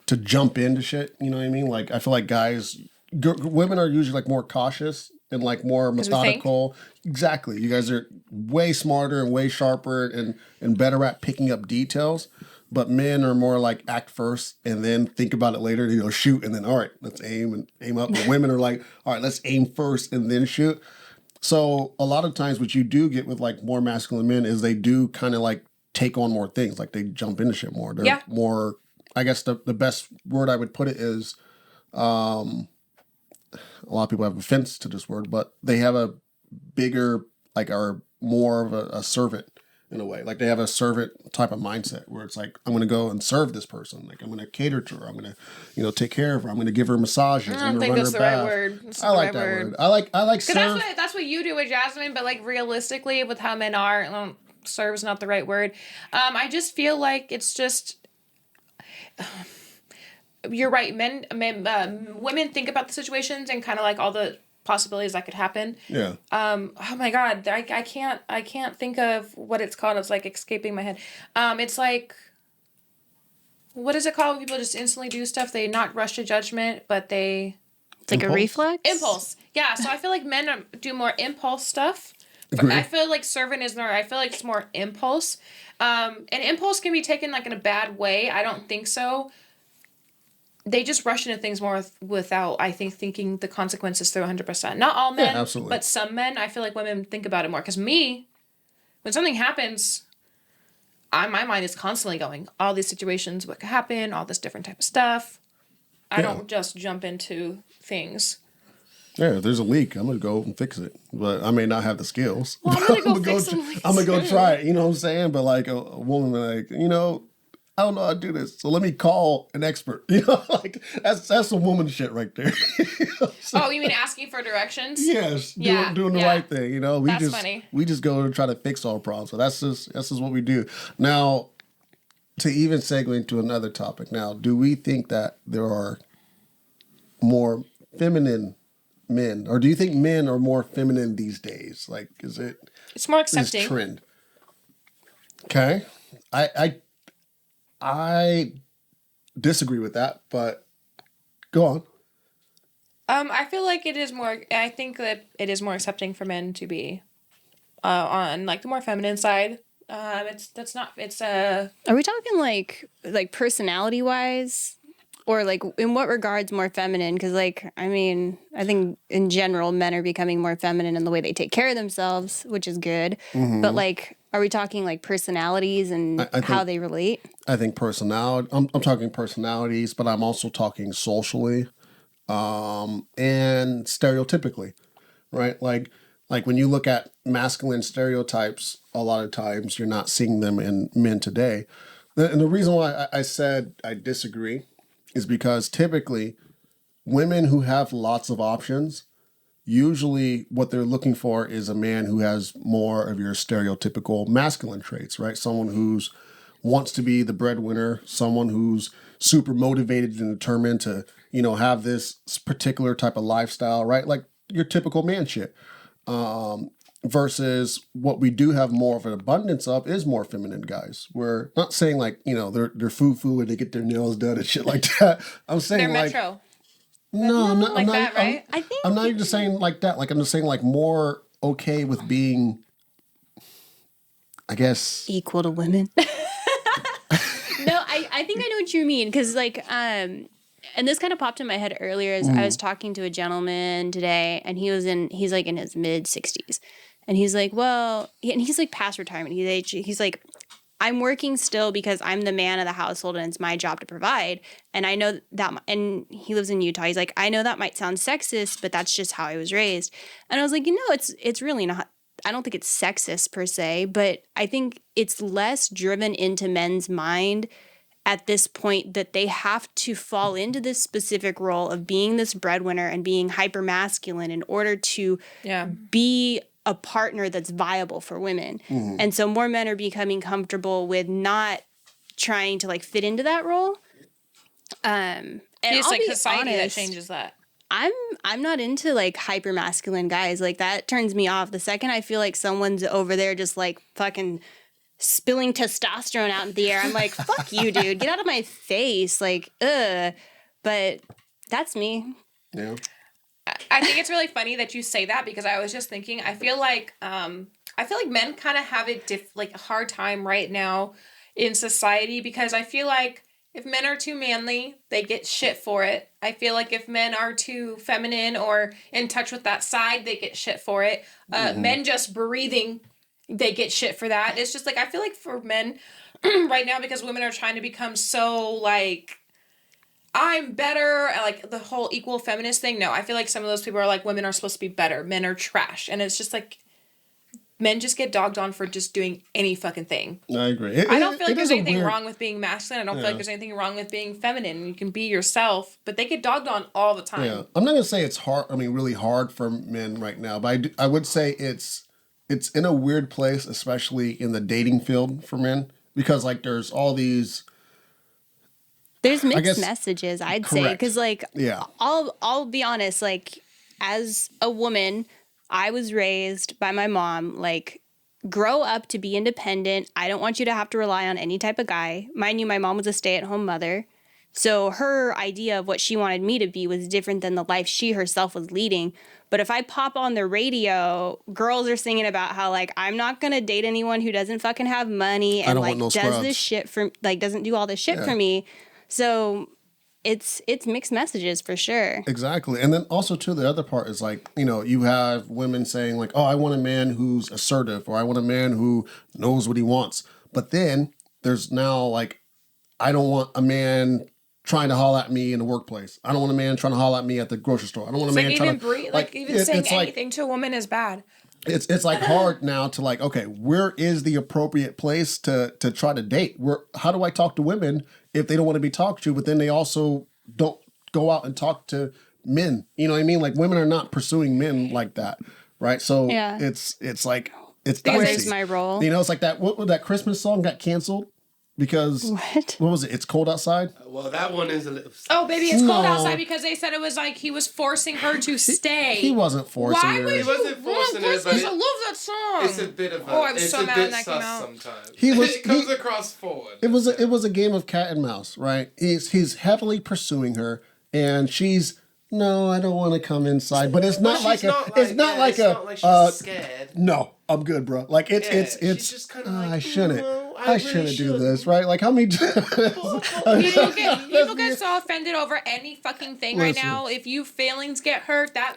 to jump into shit, you know what I mean? Like I feel like women are usually like more cautious and like more methodical. Exactly. You guys are way smarter and way sharper and better at picking up details. But men are more like act first and then think about it later. You know, shoot and then all right, let's aim up. But women are like, all right, let's aim first and then shoot. So a lot of times, what you do get with like more masculine men is they do kind of like take on more things. Like they jump into shit more. They're more. I guess the best word I would put it is. A lot of people have offense to this word, but they have a bigger, like, are more of a servant in a way. Like they have a servant type of mindset where it's like, I'm going to go and serve this person. Like I'm going to cater to her. I'm going to, take care of her. I'm going to give her massages. I don't think that's the right word. I like that word. I like serve. That's what you do with Jasmine, but like realistically with how men are, serve is not the right word. I just feel like it's just... You're right. Women think about the situations and kind of like all the possibilities that could happen. Yeah. Oh my God, I can't think of what it's called. It's like escaping my head. It's like, what is it called when people just instantly do stuff? They not rush to judgment, but they... It's like a reflex? Impulse. Yeah. So I feel like men do more impulse stuff. Agreed. I feel like servant is more, I feel like it's more impulse. And impulse can be taken like in a bad way. I don't think so. They just rush into things more without, I think, thinking the consequences through 100%. Not all men, absolutely. But some men, I feel like women think about it more. Because me, when something happens, my mind is constantly going, all these situations, what could happen, all this different type of stuff. I don't just jump into things. Yeah, if there's a leak, I'm going to go and fix it. But I may not have the skills. Well, I'm going to go fix some leaks. I'm going to go try it, you know what I'm saying? But like a woman, like, I don't know how to do this, so let me call an expert. Like that's some woman shit right there. Oh, you mean asking for directions? Yes, doing the right thing. That's funny. We just go and try to fix all problems. So that's just what we do. Now, to even segue into another topic. Now, do we think that there are more feminine men, or do you think men are more feminine these days? Like, is it? It's more accepting. This trend. Okay, I disagree with that, but go on. I feel like it is more. I think that it is more accepting for men to be on like the more feminine side. Are we talking like personality wise, or like in what regards more feminine? Because like I think in general men are becoming more feminine in the way they take care of themselves, which is good. Mm-hmm. But like. Are we talking like personalities and I think, how they relate? I think personality. I'm talking personalities, but I'm also talking socially, and stereotypically, right? Like when you look at masculine stereotypes, a lot of times you're not seeing them in men today. And the reason why I said I disagree is because typically women who have lots of options. Usually what they're looking for is a man who has more of your stereotypical masculine traits, right? Someone who's wants to be the breadwinner, someone who's super motivated and determined to, have this particular type of lifestyle, right? Like your typical man shit. Versus what we do have more of an abundance of is more feminine guys. We're not saying like, they're foo-foo and they get their nails done and shit like that. I'm saying they're like... metro. No, I'm not. Like that, right? I think I'm not even saying like that. Like I'm just saying like more okay with being, I guess, equal to women. No, I think I know what you mean because like and this kind of popped in my head earlier as I was talking to a gentleman today, and he's like in his mid 60s, and he's like, well, and he's like past retirement. He's like. I'm working still because I'm the man of the household and it's my job to provide. And I know that, and he lives in Utah. He's like, I know that might sound sexist, but that's just how I was raised. And I was like, it's really not. I don't think it's sexist per se, but I think it's less driven into men's mind at this point that they have to fall into this specific role of being this breadwinner and being hyper masculine in order to be a partner that's viable for women. And so more men are becoming comfortable with not trying to like fit into that role. And It's I'll like be society honest, that changes that. I'm not into like hyper masculine guys. Like that turns me off. The second I feel like someone's over there just like fucking spilling testosterone out in the air, I'm like, fuck you, dude. Get out of my face. Like, ugh. But that's me. Yeah. I think it's really funny that you say that because I was just thinking, I feel like men kind of have a hard time right now in society because I feel like if men are too manly, they get shit for it. I feel like if men are too feminine or in touch with that side, they get shit for it. Men just breathing, they get shit for that. It's just like, I feel like for men right now, because women are trying to become so like, I'm better, like the whole equal feminist thing. No, I feel like some of those people are like, women are supposed to be better. Men are trash. And it's just like, men just get dogged on for just doing any fucking thing. I agree. I don't feel like there's anything wrong with being masculine. I don't feel like there's anything wrong with being feminine. You can be yourself, but they get dogged on all the time. Yeah. I'm not going to say it's hard. I mean, really hard for men right now, but I would say it's in a weird place, especially in the dating field for men, because like there's all these... There's mixed messages, I'd say, because like, yeah. I'll be honest, like as a woman, I was raised by my mom, like, grow up to be independent. I don't want you to have to rely on any type of guy. Mind you, my mom was a stay-at-home mother. So her idea of what she wanted me to be was different than the life she herself was leading. But if I pop on the radio, girls are singing about how, like, I'm not going to date anyone who doesn't fucking have money and, like, does this shit for, like, doesn't do all this shit for me. So... It's mixed messages for sure. Exactly. And then also, too, the other part is like, you know, you have women saying like, oh, I want a man who's assertive or I want a man who knows what he wants. But then there's now like, I don't want a man trying to holler at me in the workplace. I don't want a man trying to holler at me at the grocery store. I don't want a man trying to... even saying anything to a woman is bad. It's like hard now to like, okay, where is the appropriate place to try to date? How do I talk to women if they don't want to be talked to, but then they also don't go out and talk to men? You know what I mean? Like women are not pursuing men like that, right? So it's like, it's dicey. Where's my role? You know, it's like that Christmas song got canceled because what was it? It's cold outside. Well, that one is a little... Oh, baby, it's cold outside because they said it was like he was forcing her to stay. He wasn't forcing her. He wasn't forcing her, but I love that song. It's a bit of a... I was so mad when that came out. Sometimes. It comes across forward. It was a game of cat and mouse, right? He's heavily pursuing her, and she's... No, I don't want to come inside. But it's not like she's scared. No, I'm good, bro. Like it's she's just kind of like, I shouldn't. No, I shouldn't do this, right? Like how many People get so offended over any fucking thing right now. If you feelings get hurt, that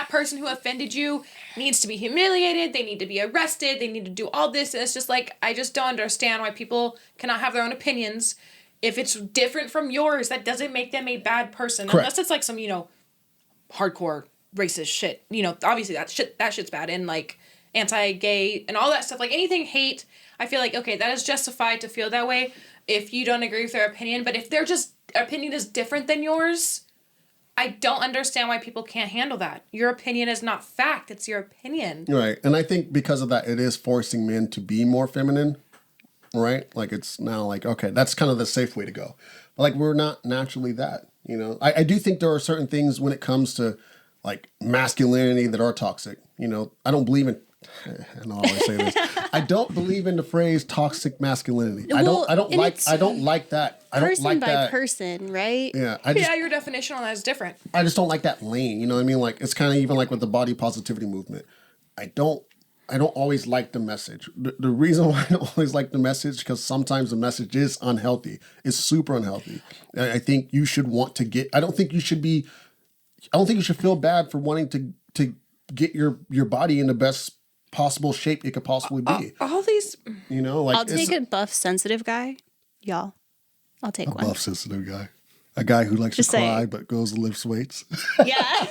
person who offended you needs to be humiliated. They need to be arrested. They need to do all this. And it's just like, I just don't understand why people cannot have their own opinions. If it's different from yours, that doesn't make them a bad person. Correct. Unless it's like some, hardcore racist shit. Obviously that shit's bad. And like anti-gay and all that stuff. Like anything hate, I feel like, okay, that is justified to feel that way if you don't agree with their opinion. But if their opinion is different than yours, I don't understand why people can't handle that. Your opinion is not fact. It's your opinion. Right. And I think because of that, it is forcing men to be more feminine. Right? Like it's now like, okay, that's kind of the safe way to go. But like we're not naturally that, you know. I do think there are certain things when it comes to like masculinity that are toxic. You know, I don't believe in I know I always say this. I don't believe in the phrase toxic masculinity. Well, I don't like that. I don't like person by that. Person, right? Yeah. Your definition on that is different. I just don't like that lane. You know what I mean? Like it's kind of even like with the body positivity movement. I don't always like the message. The reason why I don't always like the message is because sometimes the message is unhealthy. It's super unhealthy. I think you should want to get... I don't think you should feel bad for wanting to get your body in the best possible shape it could possibly be. All these... You know, like... I'll take a buff, sensitive guy. Y'all. I'll take one. A buff, sensitive guy. A guy who likes to cry but goes to lift weights. Yeah.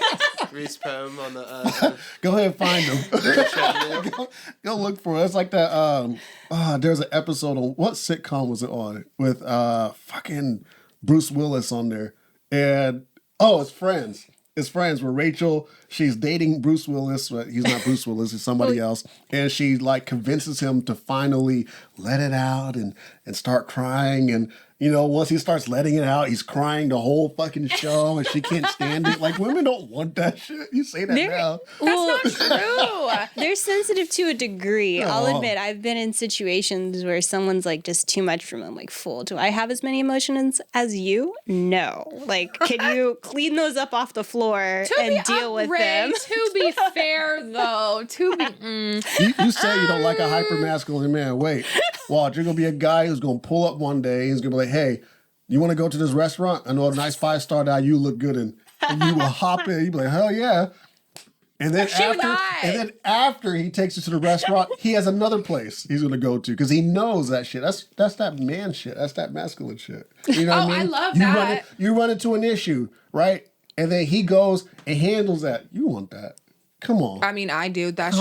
Reese poem on the... Go ahead and find him. go look for it. It's like that... there's an episode on... What sitcom was it on? With fucking Bruce Willis on there. And... Oh, it's Friends. is friends with Rachel. She's dating Bruce Willis, but he's not Bruce Willis, he's somebody else. And she like convinces him to finally let it out and start crying. And you know, once he starts letting it out, he's crying the whole fucking show, and she can't stand it. Like, women don't want that shit. You say that now. That's not true. They're sensitive to a degree. No. I'll admit, I've been in situations where someone's like just too much for me. I'm like, fool, do I have as many emotions as you? No. Like, can you clean those up off the floor and deal with them? To be fair, though, You say you don't like a hyper-masculine man. Wait, watch. You're going to be a guy who's going to pull up one day. He's going to be like, hey, you want to go to this restaurant? I know a nice 5-star that you look good in. And you will hop in. You'll be like, hell yeah. And then after he takes you to the restaurant, he has another place he's going to go to because he knows that shit. That's that man shit. That's that masculine shit. You know what I mean? I love that. You run into an issue, right? And then he goes and handles that. You want that. Come on. I mean, I do. That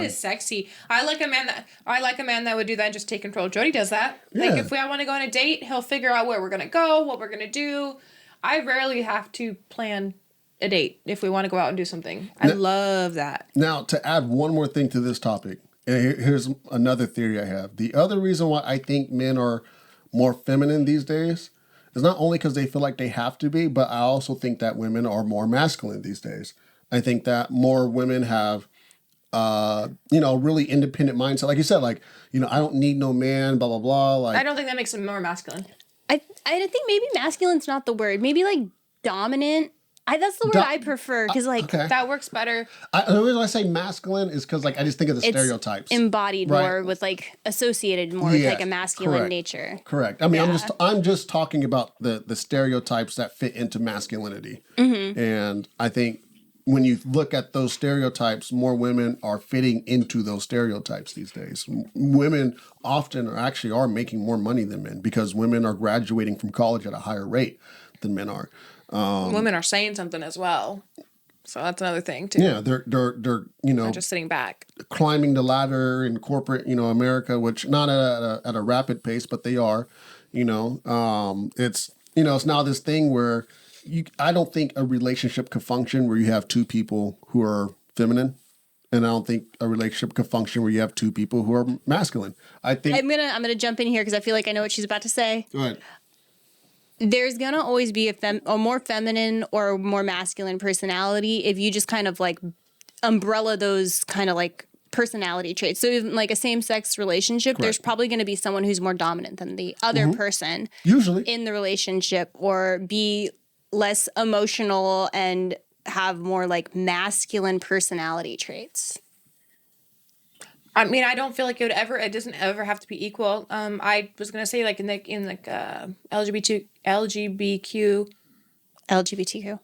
is sexy. I like a man that would do that and just take control. Jody does that. Yeah. Like if I want to go on a date, he'll figure out where we're gonna go, what we're gonna do. I rarely have to plan a date if we want to go out and do something. I love that. Now, to add one more thing to this topic, and here's another theory I have. The other reason why I think men are more feminine these days is not only because they feel like they have to be, but I also think that women are more masculine these days. I think that more women have, really independent mindset. Like you said, like, I don't need no man, blah, blah, blah. Like, I don't think that makes them more masculine. I think maybe masculine's not the word. Maybe like dominant. That's the word I prefer because okay. That works better. The reason I say masculine is because like I just think of the stereotypes. Embodied more with like associated more with like a masculine nature. Correct. I mean, I'm just talking about the stereotypes that fit into masculinity. Mm-hmm. And I think when you look at those stereotypes, more women are fitting into those stereotypes these days. Women often are making more money than men because women are graduating from college at a higher rate than men are. Women are saying something as well. So that's another thing too. Yeah, they're not just sitting back, climbing the ladder in corporate, America, which not at a rapid pace, but they are. It's now this thing where I don't think a relationship could function where you have two people who are feminine, and I don't think a relationship could function where you have two people who are masculine. I think I'm gonna jump in here because I feel like I know what she's about to say. Go ahead. There's gonna always be a more feminine or more masculine personality if you just kind of like umbrella those kind of like personality traits. So even like a same-sex relationship, there's probably going to be someone who's more dominant than the other person usually in the relationship, or be less emotional and have more like masculine personality traits. I mean, I don't feel like it doesn't ever have to be equal. I was gonna say like in LGBTQ.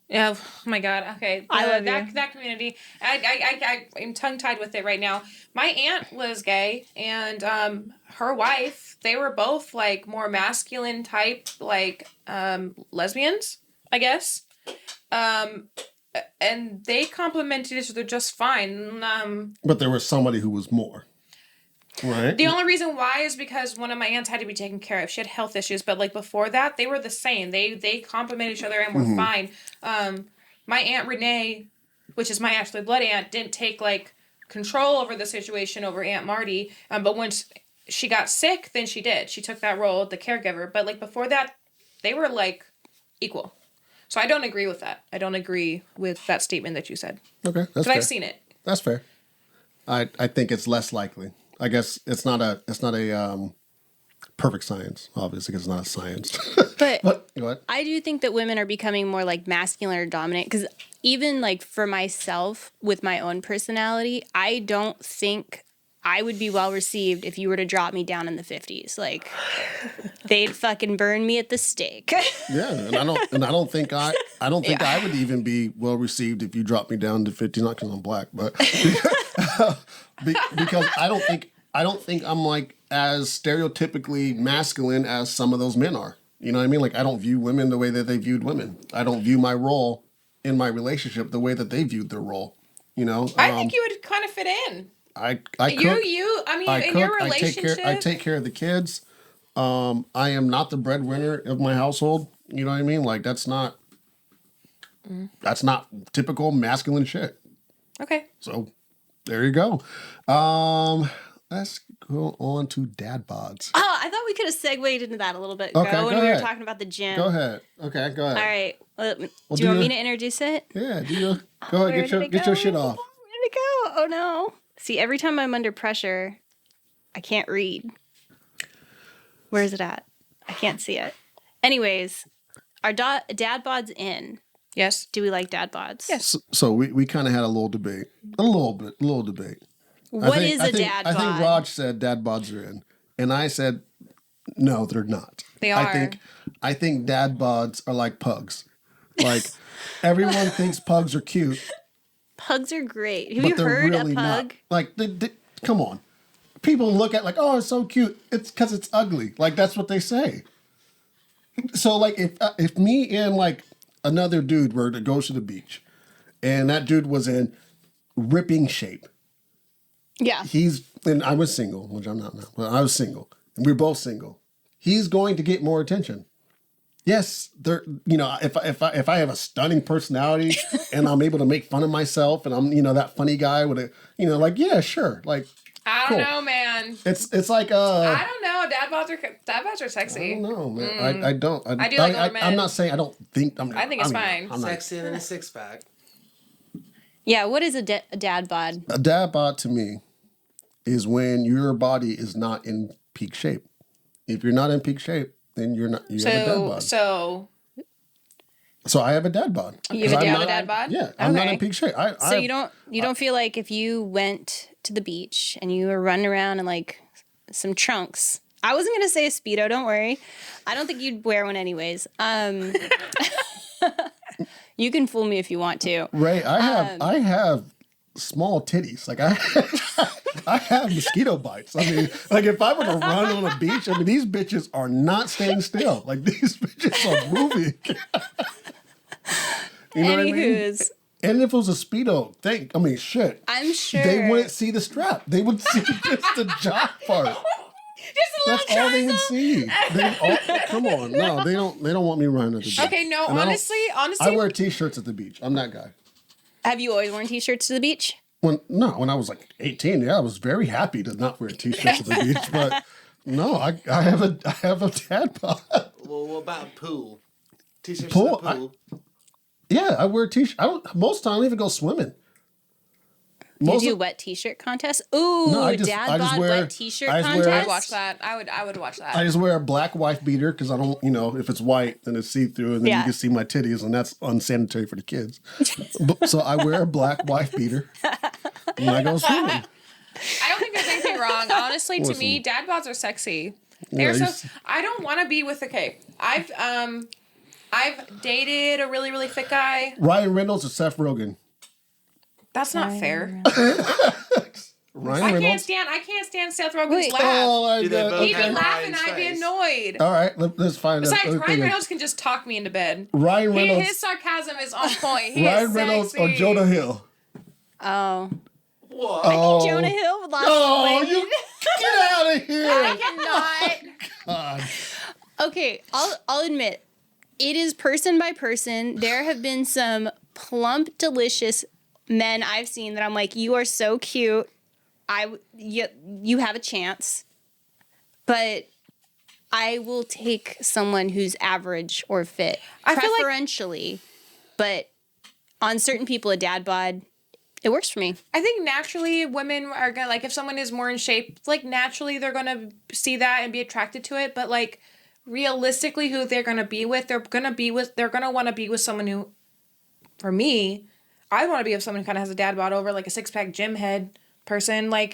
Yeah. Oh my God. Okay. I love that community. I'm tongue tied with it right now. My aunt was gay, and her wife. They were both like more masculine type, like lesbians, I guess. And they complemented each other just fine. But there was somebody who was more. Right. The only reason why is because one of my aunts had to be taken care of. She had health issues, but like before that, they were the same. They complemented each other and were fine. My Aunt Renee, which is my actually blood aunt, didn't take like control over the situation over Aunt Marty. But once she got sick, then she did. She took that role, the caregiver. But like before that, they were like equal. So I don't agree with that. I don't agree with that statement that you said. Okay, that's fair. I've seen it. That's fair. I think it's less likely. I guess it's not a perfect science, obviously, because it's not a science. But go ahead. I do think that women are becoming more like masculine or dominant, because even like for myself with my own personality, I don't think I would be well received if you were to drop me down in the 50s. Like, they'd fucking burn me at the stake. Yeah, and I don't think I would even be well received if you dropped me down to 50s, not because I'm black, but because I don't think I'm like as stereotypically masculine as some of those men are. You know what I mean? Like, I don't view women the way that they viewed women. I don't view my role in my relationship the way that they viewed their role. You know, I think you would kind of fit in. I cook. Your relationship, I take care of the kids. I am not the breadwinner of my household. You know what I mean? Like, that's not. That's not typical masculine shit. Okay. So there you go. Let's go on to dad bods. Oh, I thought we could have segued into that a little bit Okay, ago when go we were ahead. talking about the gym. Go ahead. Okay, go ahead. All right. Do do you want your- me to introduce it? Yeah, go ahead. Get your shit off. Where did it go? Oh no. See, every time I'm under pressure, I can't read. Where is it at? I can't see it. Anyways, are dad bods in? Yes. Do we like dad bods? Yes. So we kind of had a little debate. A little debate. What is a dad bod? I think Raj said dad bods are in. And I said, no, they're not. They are. I think dad bods are like pugs. Like, everyone thinks pugs are cute. Pugs are great. Have but you they're heard really a pug? not. Like, come on. People look at like, oh, it's so cute. It's because it's ugly. Like, that's what they say. So, like, if me and, like, another dude were to go to the beach, and that dude was in ripping shape, Yeah. and I was single, which I'm not now, but I was single, and we were both single. He's going to get more attention. Yes, if I have a stunning personality and I'm able to make fun of myself and I'm, that funny guy with yeah, sure. Like, I cool. don't know, man. It's like, I don't know. Dad bods are I sexy. don't know, man. I don't. I do like older men. I'm not saying I don't think. I think it's fine. I'm not- Sexier than a six pack. Yeah, what is a dad bod? A dad bod to me is when your body is not in peak shape. If you're not in peak shape, then you're not. You have a dad bod. So I have a dad bod. You have 'Cause I'm a not- dad bod? Yeah, I'm not Okay. in peak shape. So you don't feel like if you went to the beach and you were running around in like some trunks. I wasn't gonna say a Speedo, don't worry. I don't think you'd wear one anyways. You can fool me if you want to. Ray, I have small titties. Like I have mosquito bites. I mean, like if I were to run on a beach, I mean these bitches are not staying still. Like these bitches are moving. You know what I mean? Anywho's, And if it was a Speedo, shit. I'm sure They wouldn't see the strap. They would see just the jock part. That's all they would see. Come on, no, they don't want me running at the beach. okay, no, And honestly, I wear t-shirts at the beach. I'm that guy. have you always worn t-shirts to the beach? When I was like 18, yeah, I was very happy to not wear t-shirts at the beach. But no, I have a dad bod. Well, what about pool? T-shirts Pool? in the pool. Yeah, I wear t-shirt. Most of the time I don't even go swimming. Do you do wet t-shirt contests? Ooh, No, I just dad bod wear- wet t-shirt I just wear- contest. I'd watch that. I would watch that. I just wear a black wife beater because I don't, if it's white, then it's see-through, and then Yeah. you can see my titties, and that's unsanitary for the kids. So I wear a black wife beater when I go swimming. I don't think there's anything wrong. Honestly, to me, dad bods are sexy. They're Yeah, so. I don't want to be with. Okay, I've dated a really really fit guy. Ryan Reynolds or Seth Rogen? That's not fair. Ryan I Reynolds. can't stand Seth Rogen's Wait. laugh. Oh, I Do they know. both He'd be have laughing, Ryan's I'd be face? annoyed. All right, let's find Besides, another Ryan thing. Reynolds can just talk me into bed. Ryan Reynolds, His sarcasm is on point. He Ryan is Reynolds or sexy. Jonah Hill? Oh, What? Oh, Jonah Hill would lost Oh, weight. you get out of I here! cannot. God. Okay, I'll admit, it is person by person. There have been some plump, delicious men I've seen that I'm like, you are so cute. You have a chance, but I will take someone who's average or fit, I feel like- preferentially. But on certain people, a dad bod, it works for me. I think naturally women are gonna if someone is more in shape, naturally they're gonna see that and be attracted to it. But realistically, who they're gonna be with, they're gonna want to be with someone who, for me, I want to be with someone who kind of has a dad bod over a 6-pack gym head person. I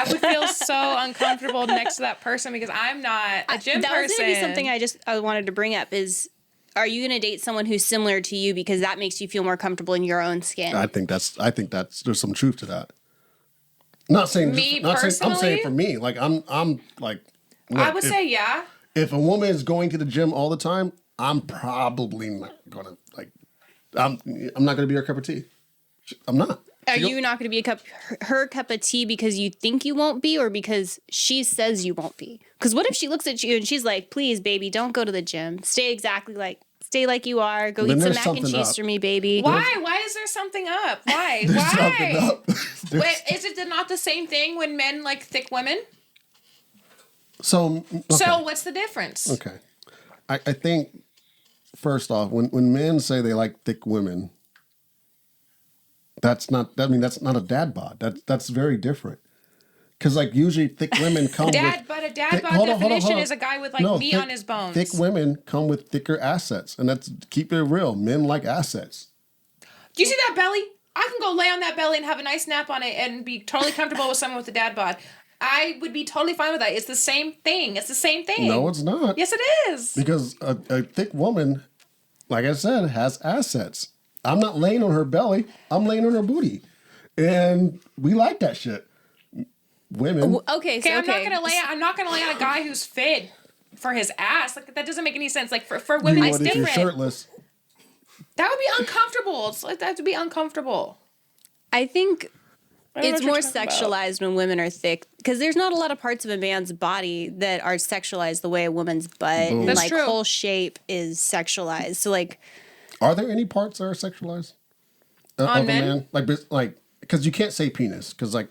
would feel so uncomfortable next to that person because I'm not a gym That person. was going to be something I wanted to bring up is, are you going to date someone who's similar to you because that makes you feel more comfortable in your own skin? I think that's there's some truth to that. Not saying Me I'm saying personally? for me. I'm like, I look, would say yeah. if a woman is going to the gym all the time, I'm probably not gonna I'm not gonna be her cup of tea. I'm not. Are you not going to be her cup of tea because you think you won't be, or because she says you won't be? Because what if she looks at you and she's like, "Please, baby, don't go to the gym. Stay exactly Stay like you are. Go Then eat some there's mac and something cheese up. for me, baby. Why? Why is there something up? Why? There's something Why? up. Wait, is it not the same thing when men like thick women? So, okay. So what's the difference? Okay. I think, first off, when men say they like thick women, that's not a dad bod. That's very different. Because, like, usually thick women come with... But a dad bod definition is a guy with, like, meat on his bones. Thick women come with thicker assets. And that's, keep it real, men like assets. Do you see that belly? I can go lay on that belly and have a nice nap on it and be totally comfortable with someone with a dad bod. I would be totally fine with that. It's the same thing. It's the same thing. No, it's not. Yes, it is. Because a thick woman, like I said, has assets. I'm not laying on her belly. I'm laying on her booty. And we like that shit. Women. Okay, so I'm not gonna lay on a guy who's fit for his ass. Like that doesn't make any sense. Like for women, you it's would if you're different. shirtless. That would be uncomfortable. It's like that would be uncomfortable. I think I don't know it's what more you're talking about. sexualized when women are thick because there's not a lot of parts of a man's body that are sexualized the way a woman's butt and That's like true. whole shape is sexualized. So like Are there any parts that are sexualized? On of men? a man? Like, because you can't say penis, because, like,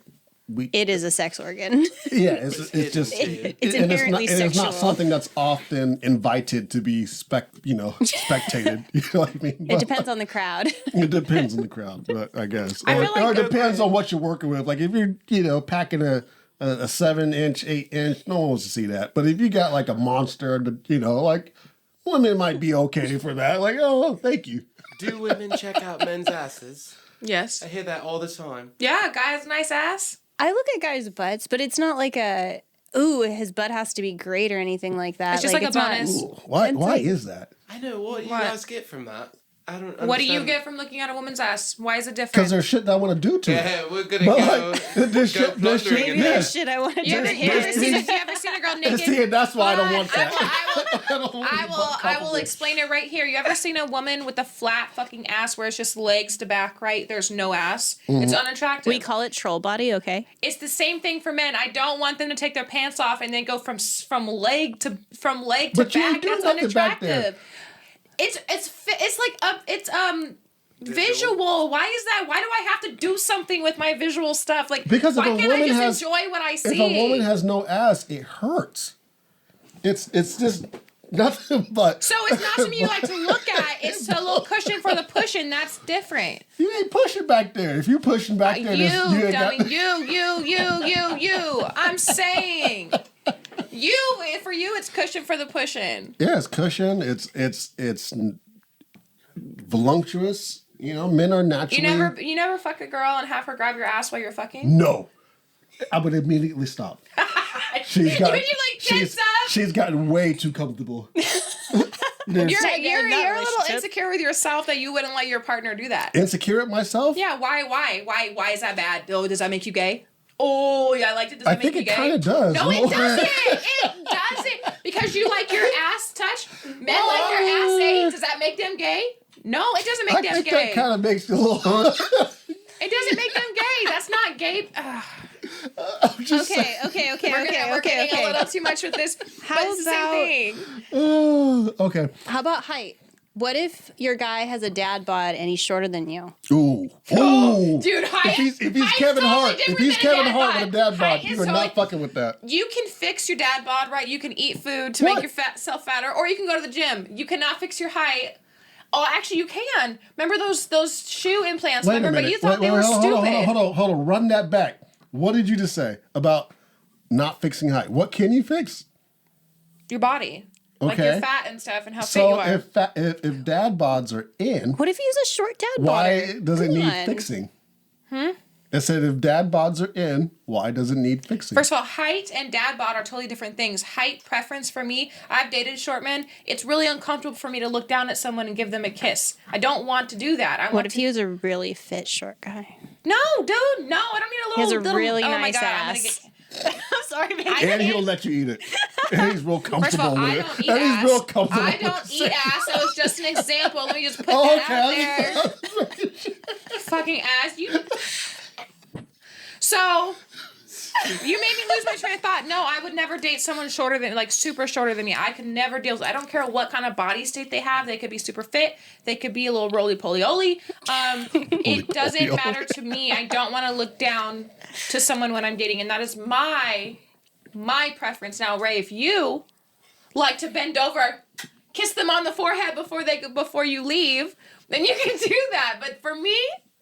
it is a sex organ. yeah, it's just... It's and inherently it's sexual. not something that's often invited to be spectated. You know what I mean? It depends on the crowd. It depends on the crowd, but I guess. I Or, feel like or it depends on what you're working with. Like if you're, packing a 7-inch, 8-inch, no one wants to see that. But if you got like a monster, like women might be okay for that. Like, oh, thank you. Do women check out men's asses? Yes. I hear that all the time. Yeah, guy has a nice ass. I look at guys' butts, but it's not like his butt has to be great or anything like that. It's just like a it's not- bonus. Ooh, why is that? I know. What do you What? guys get from that? I don't understand. What do you get from looking at a woman's ass? Why is it Because different? there's shit that I want to do to it. Yeah, we're gonna But, go. like, there's go shit- there's plundering shit- in yeah. there. There's shit I want to do. You ever seen a girl naked? See, and that's why I don't want that. I will explain it right here. You ever seen a woman with a flat fucking ass where it's just legs to back, right? There's no ass. It's unattractive. We call it troll body, okay? It's the same thing for men. I don't want them to take their pants off and then go from leg to But you back. ain't doing That's nothing back there. unattractive. It's visual. Why is that? Why do I have to do something with my visual stuff? Like, Because if why a can't I woman just has- enjoy what I see? If a woman has no ass, it hurts. It's just nothing but. So it's not something you like to look at. It's a little cushion for the pushing. That's different. You ain't pushing back there. If you pushing back there, You, ain't dummy. got- You. I'm saying. For you, it's cushion for the pushing. Yeah, it's cushion. It's voluptuous. Men are naturally. You never fuck a girl and have her grab your ass while you're fucking? No, I would immediately stop. She's got. Would you like tense up? She's gotten way too comfortable. You're in a that little relationship. insecure with yourself that you wouldn't let your partner do that. Insecure at myself. Yeah, why is that bad? Oh, does that make you gay? Oh, yeah, I liked it. Does I that make think you it gay? kinda does. No, it Well, doesn't. It doesn't. Because you like your ass touched. Men like their ass ate. Does that make them gay? No, it doesn't make I them think gay. that kind of makes it a little. It doesn't make them gay. That's not gay. Ugh. I'm just saying. Okay. We're getting a little too much with this. How but it's the about- same thing. Okay. How about height? What if your guy has a dad bod and he's shorter than you? Ooh. Dude, height. If he's height's Kevin totally Hart, if different he's than a Kevin dad Hart bod. with a dad bod, Height you is are totally- not fucking with that. You can fix your dad bod, right? You can eat food to What? make yourself fatter, or you can go to the gym. You cannot fix your height. Oh, actually, you can. Remember those shoe implants? Wait a Remember, minute. but you thought they were stupid. Hold on. Run that back. What did you just say about not fixing height? What can you fix? Your body, like Okay. your fat and stuff, and how fit you So are. if dad bods are in, What if he was a short dad bod? why does it Come need on. fixing? It said if dad bods are in, why does it need fixing? First of all, height and dad bod are totally different things. Height preference for me, I've dated short men. It's really uncomfortable for me to look down at someone and give them a kiss. I don't want to do that. What if he was a really fit short guy? No, dude, no. I don't need a little. He has a little, really oh my nice God, I'm ass. gonna I'm sorry, baby. And he'll let you eat it. And he's real First of comfortable all, I with don't it. eat And ass. he's real comfortable I with don't eat it. ass. That was just an example. Let me just put Oh, that out there. Fucking ass. You. So, You made me lose my train of thought. No, I would never date someone shorter than, like, super shorter than me. I could never deal with, I don't care what kind of body state they have. They could be super fit. They could be a little roly-poly-oly. It doesn't matter to me. I don't want to look down to someone when I'm dating, and that is my preference. Now, Ray, if you like to bend over, kiss them on the forehead before you leave, then you can do that. But for me,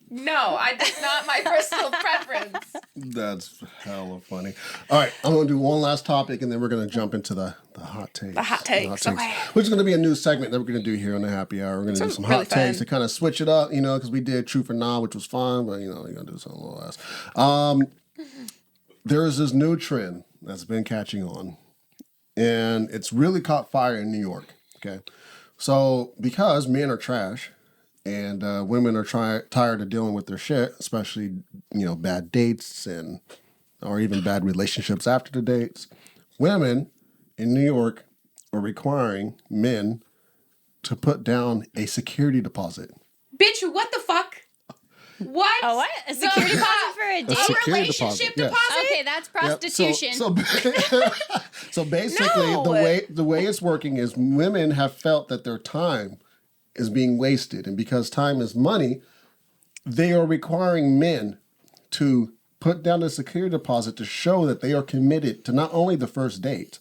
no, that's not my personal preference. That's hella funny. All right, I'm going to do one last topic, and then we're going to jump into the hot takes. The hot takes, okay. Which is going to be a new segment that we're going to do here on the Happy Hour. We're going to do some really hot takes fun. to kind of switch it up, because we did Truth or Not, which was fun, but, we're going to do something a little less. There is this new trend that's been catching on, and it's really caught fire in New York, okay? So, because men are trash, and women are tired of dealing with their shit, especially, bad dates or even bad relationships after the dates. Women in New York are requiring men to put down a security deposit. Bitch, what the fuck? What? Oh, what? A security deposit for a date? A relationship yes. deposit? Okay, that's prostitution. So basically, No. the way it's working is women have felt that their time is being wasted, and because time is money, they are requiring men to put down a security deposit to show that they are committed to not only the first date,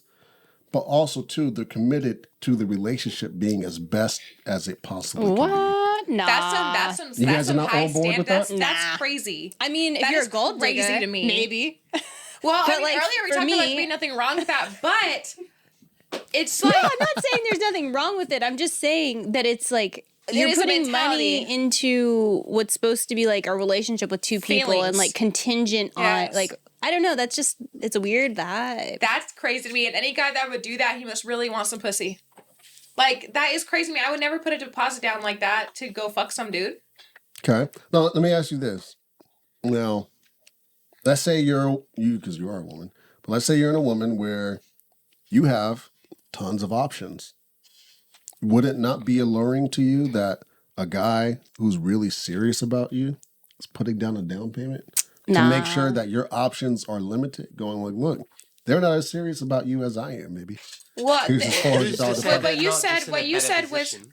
but also they're committed to the relationship being as best as it possibly can be. What? Nah. That's some You guys are some not high on board stand. with that? That's Nah. crazy. I mean, if That you're is a gold crazy digger, to me. maybe. Well, But, earlier we for talked about me- there being nothing wrong with that, but it's No, like I'm not saying there's nothing wrong with it. I'm just saying that it's like you're is a putting money mentality. into what's supposed to be like a relationship with two people and Feelings. like contingent Yes. on like I don't know. That's just it's a weird vibe. that's crazy to me. And any guy that would do that, he must really want some pussy. Like, that is crazy to me. I would never put a deposit down like that to go fuck some dude. Okay. Now, let me ask you this. Now, let's say because you are a woman, but let's say you're in a woman where you have tons of options. Would it not be alluring to you that a guy who's really serious about you is putting down a down payment to make sure that your options are limited? Going like, look, they're not as serious about you as I am, maybe. What? Here's this $400 deposit. But you Not said just in what a you better said was position.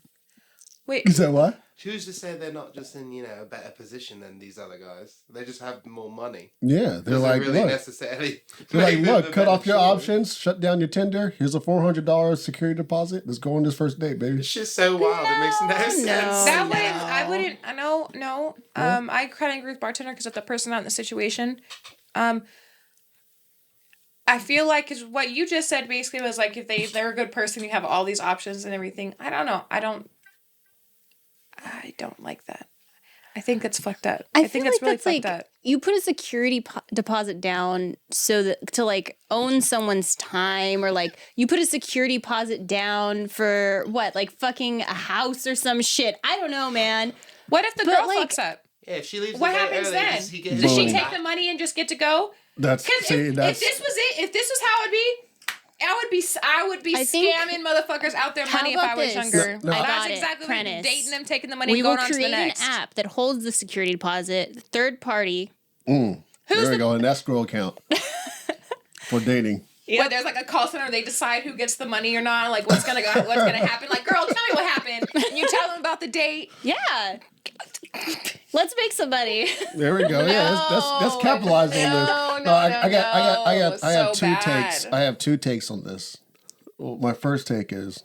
wait. You said what? Who's to say they're not just in, a better position than these other guys? They just have more money. Yeah, they're like, really look. necessarily. They're like, make them look, a cut better off your choice. options, shut down your Tinder. Here's a $400 security deposit. Let's go on this first date, baby. It's just so wild. It makes no sense. That wouldn't. I wouldn't. No. I kind of agree with bartender because if the person not in the situation, I feel like because what you just said basically was like if they're a good person, you have all these options and everything. I don't know. I don't like that. I think it's fucked up. I think it's really fucked up. you put a security deposit down so that to like own someone's time or like you put a security deposit down for what like fucking a house or some shit. I don't know, man. What if the But, girl like- fucks up? Yeah, if she leaves What the date happens early, then? does he get his Does she Boom. money take back? the money and just get to go? That's Because if this was it, if this was how it'd be, I would be I think- scamming motherfuckers out their How money if about I was this? younger. No, no. I That's got it, exactly what Prentice. dating them, taking the money, We and will going on to the create an next. app that holds the security deposit, third party. there we go, an escrow account for dating. Where there's like a call center, they decide who gets the money or not, like what's gonna happen. Like, girl, tell me what happened. And you tell them about the date. Yeah. Let's make some money. There we go. Yeah, let's capitalize on this. I have So two bad. takes. I have two takes on this. Well, my first take is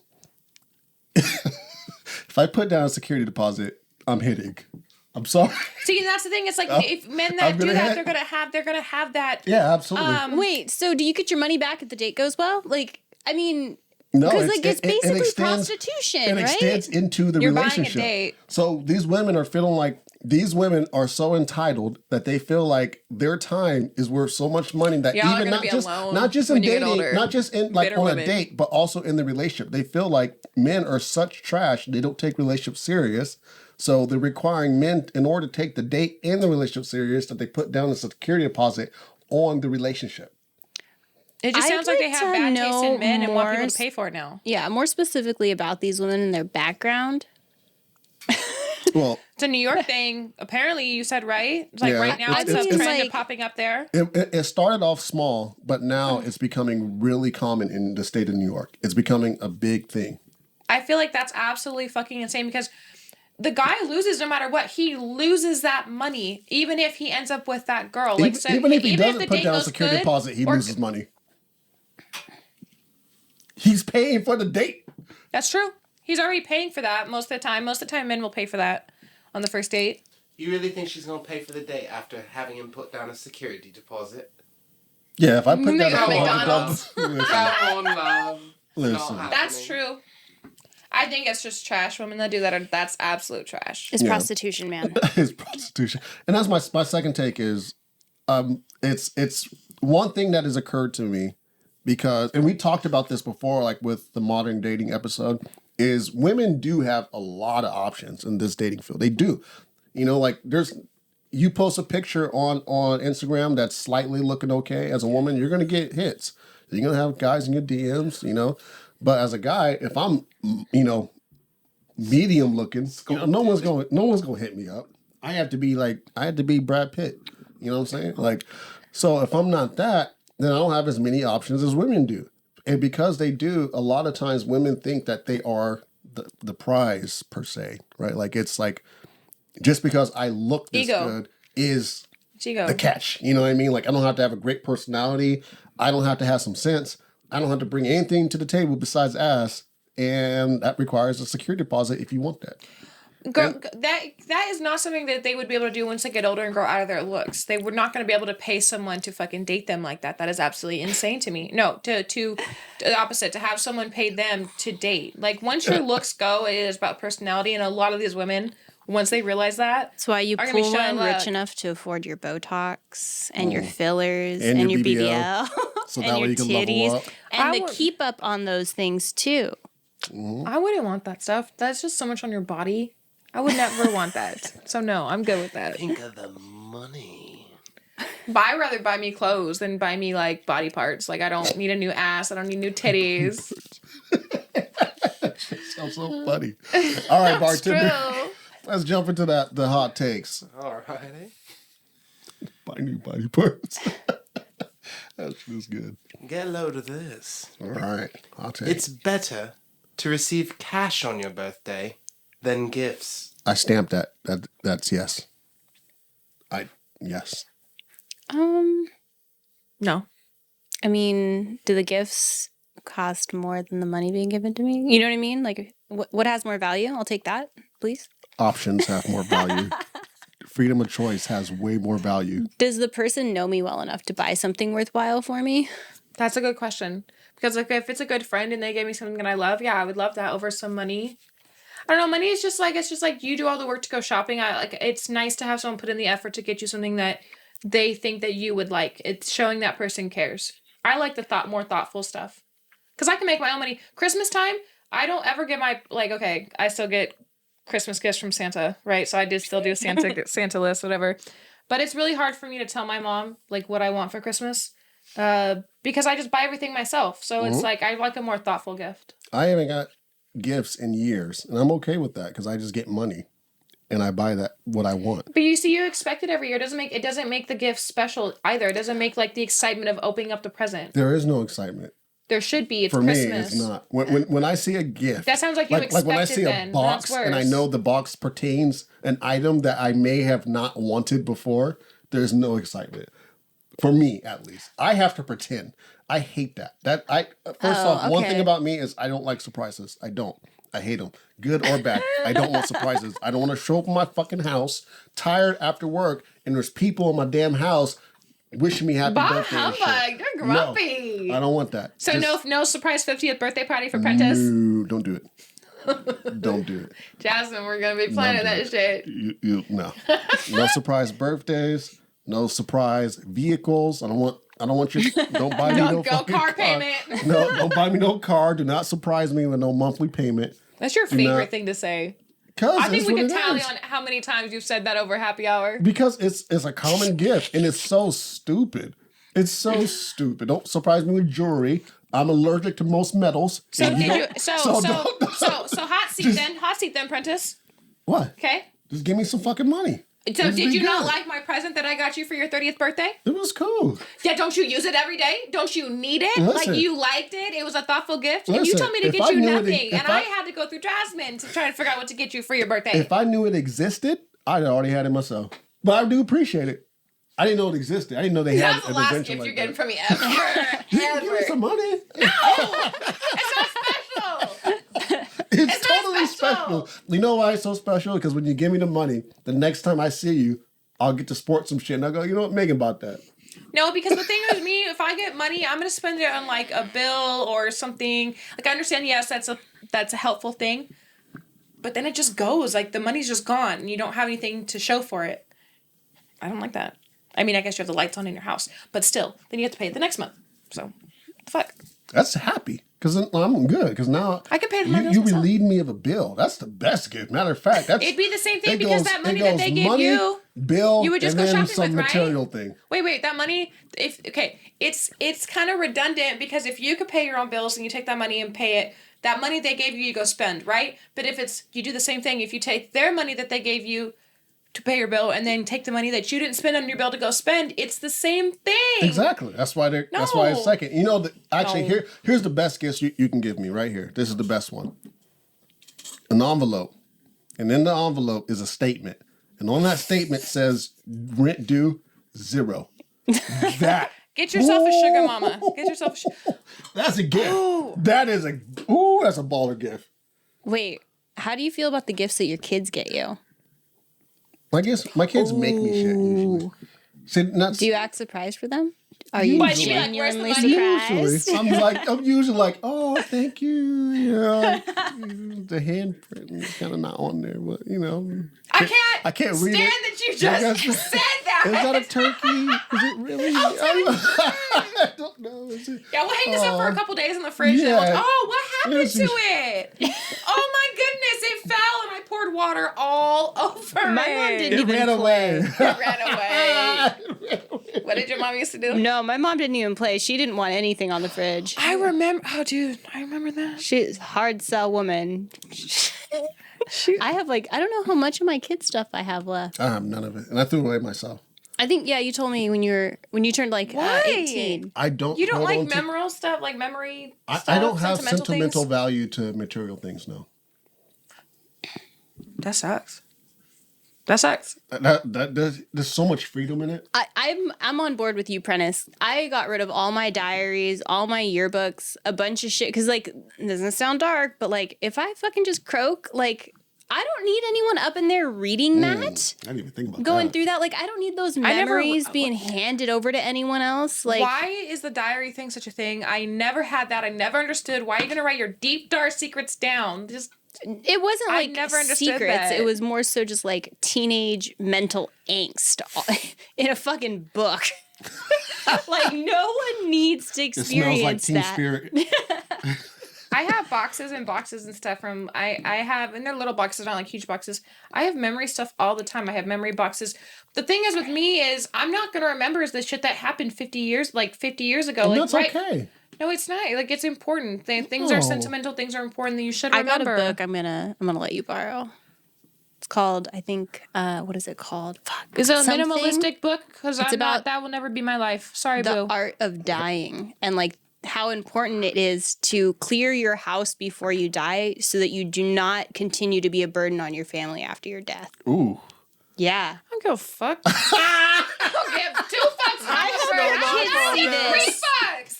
if I put down a security deposit, I'm hitting. I'm sorry. See, that's the thing. It's like if men I'm that do gonna that, hit. they're gonna have that. Yeah, absolutely. Wait, so do you get your money back if the date goes well? Like, I mean, No, because like it's basically extends- prostitution, It right? extends into the You're buying a relationship. date. So these women are feeling like these women are so entitled that they feel like their time is worth so much money that Y'all are even gonna be alone not just in when you get dating, older. not just in like Bitter on women. a date, but also in the relationship. They feel like men are such trash. They don't take relationships serious. So they're requiring men in order to take the date and the relationship serious that they put down a security deposit on the relationship. It just I'd sounds like they like have to bad taste know in men and want people more to pay for it now. Yeah, more specifically about these women and their background. Well, It's a New York thing. Apparently, you said, right? It's like Yeah, right now it's a it's trend like- of popping up there. it started off small, but now it's becoming really common in the state of New York. It's becoming a big thing. I feel like that's absolutely fucking insane because the guy loses no matter what. He loses that money, even if he ends up with that girl. Like, so Even if he even doesn't the put date down a goes security good, deposit, he or- loses money. He's paying for the date. That's true. He's already paying for that most of the time. Most of the time, men will pay for that on the first date. You really think she's gonna pay for the date after having him put down a security deposit? Yeah, if I put down Nigga, a McDonald's. Come on, love. Listen. That's true. I think it's just trash. Women that do that that's absolute trash. It's Yeah. prostitution, man. It's prostitution, and that's my second take is, it's one thing that has occurred to me because, and we talked about this before, like with the modern dating episode, is women do have a lot of options in this dating field. They do, like you post a picture on Instagram that's slightly looking okay as a woman, you're gonna get hits. You're gonna have guys in your DMs, But as a guy, if I'm, medium looking, no one's gonna hit me up. I have to be Brad Pitt. You know what I'm saying? Like, so if I'm not that, then I don't have as many options as women do. And because they do, a lot of times women think that they are the prize per se, right? Like it's like just because I look this Ego. good is Ego. the catch. You know what I mean? Like I don't have to have a great personality. I don't have to have some sense. I don't have to bring anything to the table besides ass. And that requires a security deposit if you want that. Girl, that is not something that they would be able to do once they get older and grow out of their looks. They were not going to be able to pay someone to fucking date them like that. That is absolutely insane to me. No, to the opposite, to have someone pay them to date. Like once your looks go, it is about personality, and a lot of these women, once they realize that, That's why you are gonna be pull showing one rich luck. enough to afford your Botox and your fillers And and, your your BBL. BBL, So and that way your you can level titties, up. and I the would- keep up on those things too. I wouldn't want that stuff. That's just so much on your body. I would never want that. So no, I'm good with that. Think of the money. But I'd rather buy me clothes than buy me like body parts. Like I don't need a new ass. I don't need new titties. Sounds so funny. All right, bartender. True. Let's jump into the hot takes. Alrighty. Buy new body parts. That feels good. Get a load of this. All right, hot take. It's better to receive cash on your birthday than gifts. I stamped that. That's yes. Yes. No. I mean, do the gifts cost more than the money being given to me? You know what I mean? Like, what has more value? I'll take that, please. Options have more value. Freedom of choice has way more value. Does the person know me well enough to buy something worthwhile for me? That's a good question. Because like if it's a good friend and they gave me something that I love, yeah, I would love that over some money. I don't know, money is just like you do all the work to go shopping. It's nice to have someone put in the effort to get you something that they think that you would like. It's showing that person cares. I like the more thoughtful stuff. Because I can make my own money. Christmas time, I don't ever get okay, I still get Christmas gifts from Santa, right? So I still do Santa list, whatever. But it's really hard for me to tell my mom like what I want for Christmas. Because I just buy everything myself. So it's like I like a more thoughtful gift. I haven't got gifts in years, and I'm okay with that because I just get money and I buy what I want. But you expect it every year. It doesn't make the gift special either. It doesn't make like the excitement of opening up the present. There is no excitement. There should be. It's For Christmas. me, it's not. When I see a gift, That sounds like you like when I expected see then. a box That's and I worse. know the box pertains an item that I may have not wanted before, there's no excitement. For me, at least, I have to pretend. I hate that. First off, one okay. thing about me is I don't like surprises. I don't. I hate them, good or bad. I don't want surprises. I don't want to show up in my fucking house tired after work and there's people in my damn house wishing me happy Bah birthday. and shit. humbug! You're grumpy. No, I don't want that. So Just- no surprise 50th birthday party for Prentice. No, don't do it. Don't do it. Jasmine, we're gonna be planning Don't do that shit. No. No surprise birthdays. No surprise vehicles. I don't want you. Don't buy me no Go fucking car payment. No, don't buy me no car. Do not surprise me with no monthly payment. That's your favorite thing to say. Cause I think it's we what could it tally is. on how many times you've said that over happy hour. Because it's a common gift and it's so stupid. It's so stupid. Don't surprise me with jewelry. I'm allergic to most metals. So and did you? don't- So don't- hot seat then. Hot seat then, Prentice. What? Okay. Just give me some fucking money. So Just did be you not good. like my present that I got you for your 30th birthday? It was cool. Yeah, don't you use it every day? Don't you need it? Listen. Like, you liked it? It was a thoughtful gift? and you Listen, told me to if get I you knew it- nothing. if And I- I had to go through Jasmine to try to figure out what to get you for your birthday. If I knew it existed, I'd already had it myself. But I do appreciate it. I didn't know it existed. I didn't know they had That's the an last adventure gift like you're getting that. from me ever. Give me ever. some money. No! It's not special! It's It's not totally special. special. You know why it's so special? Because when you give me the money, the next time I see you, I'll get to sport some shit. And I'll go, you know what, Megan bought that. No, because the thing with me, if I get money, I'm gonna spend it on like a bill or something. Like, I understand, yes, that's a helpful thing, but then it just goes. Like, the money's just gone, and you don't have anything to show for it. I don't like that. I mean, I guess you have the lights on in your house, but still, then you have to pay it the next month. So, what the fuck. That's happy. Because I'm good. Because now I can pay the you, money you myself. relieve me of a bill. That's the best gift. Matter of fact, that's It'd be the same thing it because goes- that money it that goes they gave money, you, bill, you would just and go then shopping some with, right? material thing. Wait, that money, it's kind of redundant because if you could pay your own bills and you take that money and pay it, that money they gave you, you go spend, right? But if you do the same thing, if you take their money that they gave you to pay your bill and then take the money that you didn't spend on your bill to go spend, it's the same thing. Exactly. That's why that's why it's No. second. You know, actually, No. here's the best gift you can give me right here. This is the best one. An envelope. And in the envelope is a statement. And on that statement says rent due 0. That Get yourself a sugar mama. Get yourself a sugar. that's a gift. Ooh. That's a baller gift. Wait, how do you feel about the gifts that your kids get you? I guess my kids make me shit usually. See, not Do you act surprised for them? Are you Why, she like, where's the genuinely money? surprised? I'm usually like, oh, thank you. You know, the handprint is kind of not on there, but you know, I can't read stand it. that you just said that. Is that a turkey? Is it really? I don't know. Is it? Yeah, we'll hang this up for a couple days in the fridge. Yeah. And what happened Yes, to it? Oh my goodness, it fell and I poured water all over My it. mom didn't It even ran play. away. It ran away. What did your mom used to do? No, my mom didn't even play. She didn't want anything on the fridge. I remember. Oh, dude, I remember that. She's a hard sell woman. I have I don't know how much of my kid stuff I have left. I have none of it, and I threw it away myself. I think you told me when you turned Why? 18. I don't. You don't hold like on to- memorial stuff, like memory stuff? I don't have sentimental sentimental things? value to material things. No. That sucks. That sucks. There's so much freedom in it. I'm on board with you, Prentice. I got rid of all my diaries, all my yearbooks, a bunch of shit. Because it doesn't sound dark, but if I fucking just croak, I don't need anyone up in there reading that. I didn't even think about Going that. through that, I don't need those never- memories being handed over to anyone else. Why is the diary thing such a thing? I never had that. I never understood. Why are you going to write your deep, dark secrets down? Just it wasn't I never understood secrets. that. It was more so just teenage mental angst in a fucking book. No one needs to It smells experience like Teen that. Spirit. I have boxes and boxes and stuff from I have, and they're little boxes, not huge boxes. I have memory stuff all the time. I have memory boxes. The thing is with me is I'm not gonna remember the shit that happened 50 years ago. And that's okay. No, it's not. It's important. Things are No. sentimental. Things are important that you should I got remember. a book I'm gonna let you borrow. It's called, I think, what is it called? Fuck. Is it a Something- minimalistic book? Because that will never be my life. Sorry, The boo. Art of Dying, and how important it is to clear your house before you die so that you do not continue to be a burden on your family after your death. Ooh. Yeah. I don't give a fuck. I don't give 2 fucks. I hope your kids see 3 this. fucks.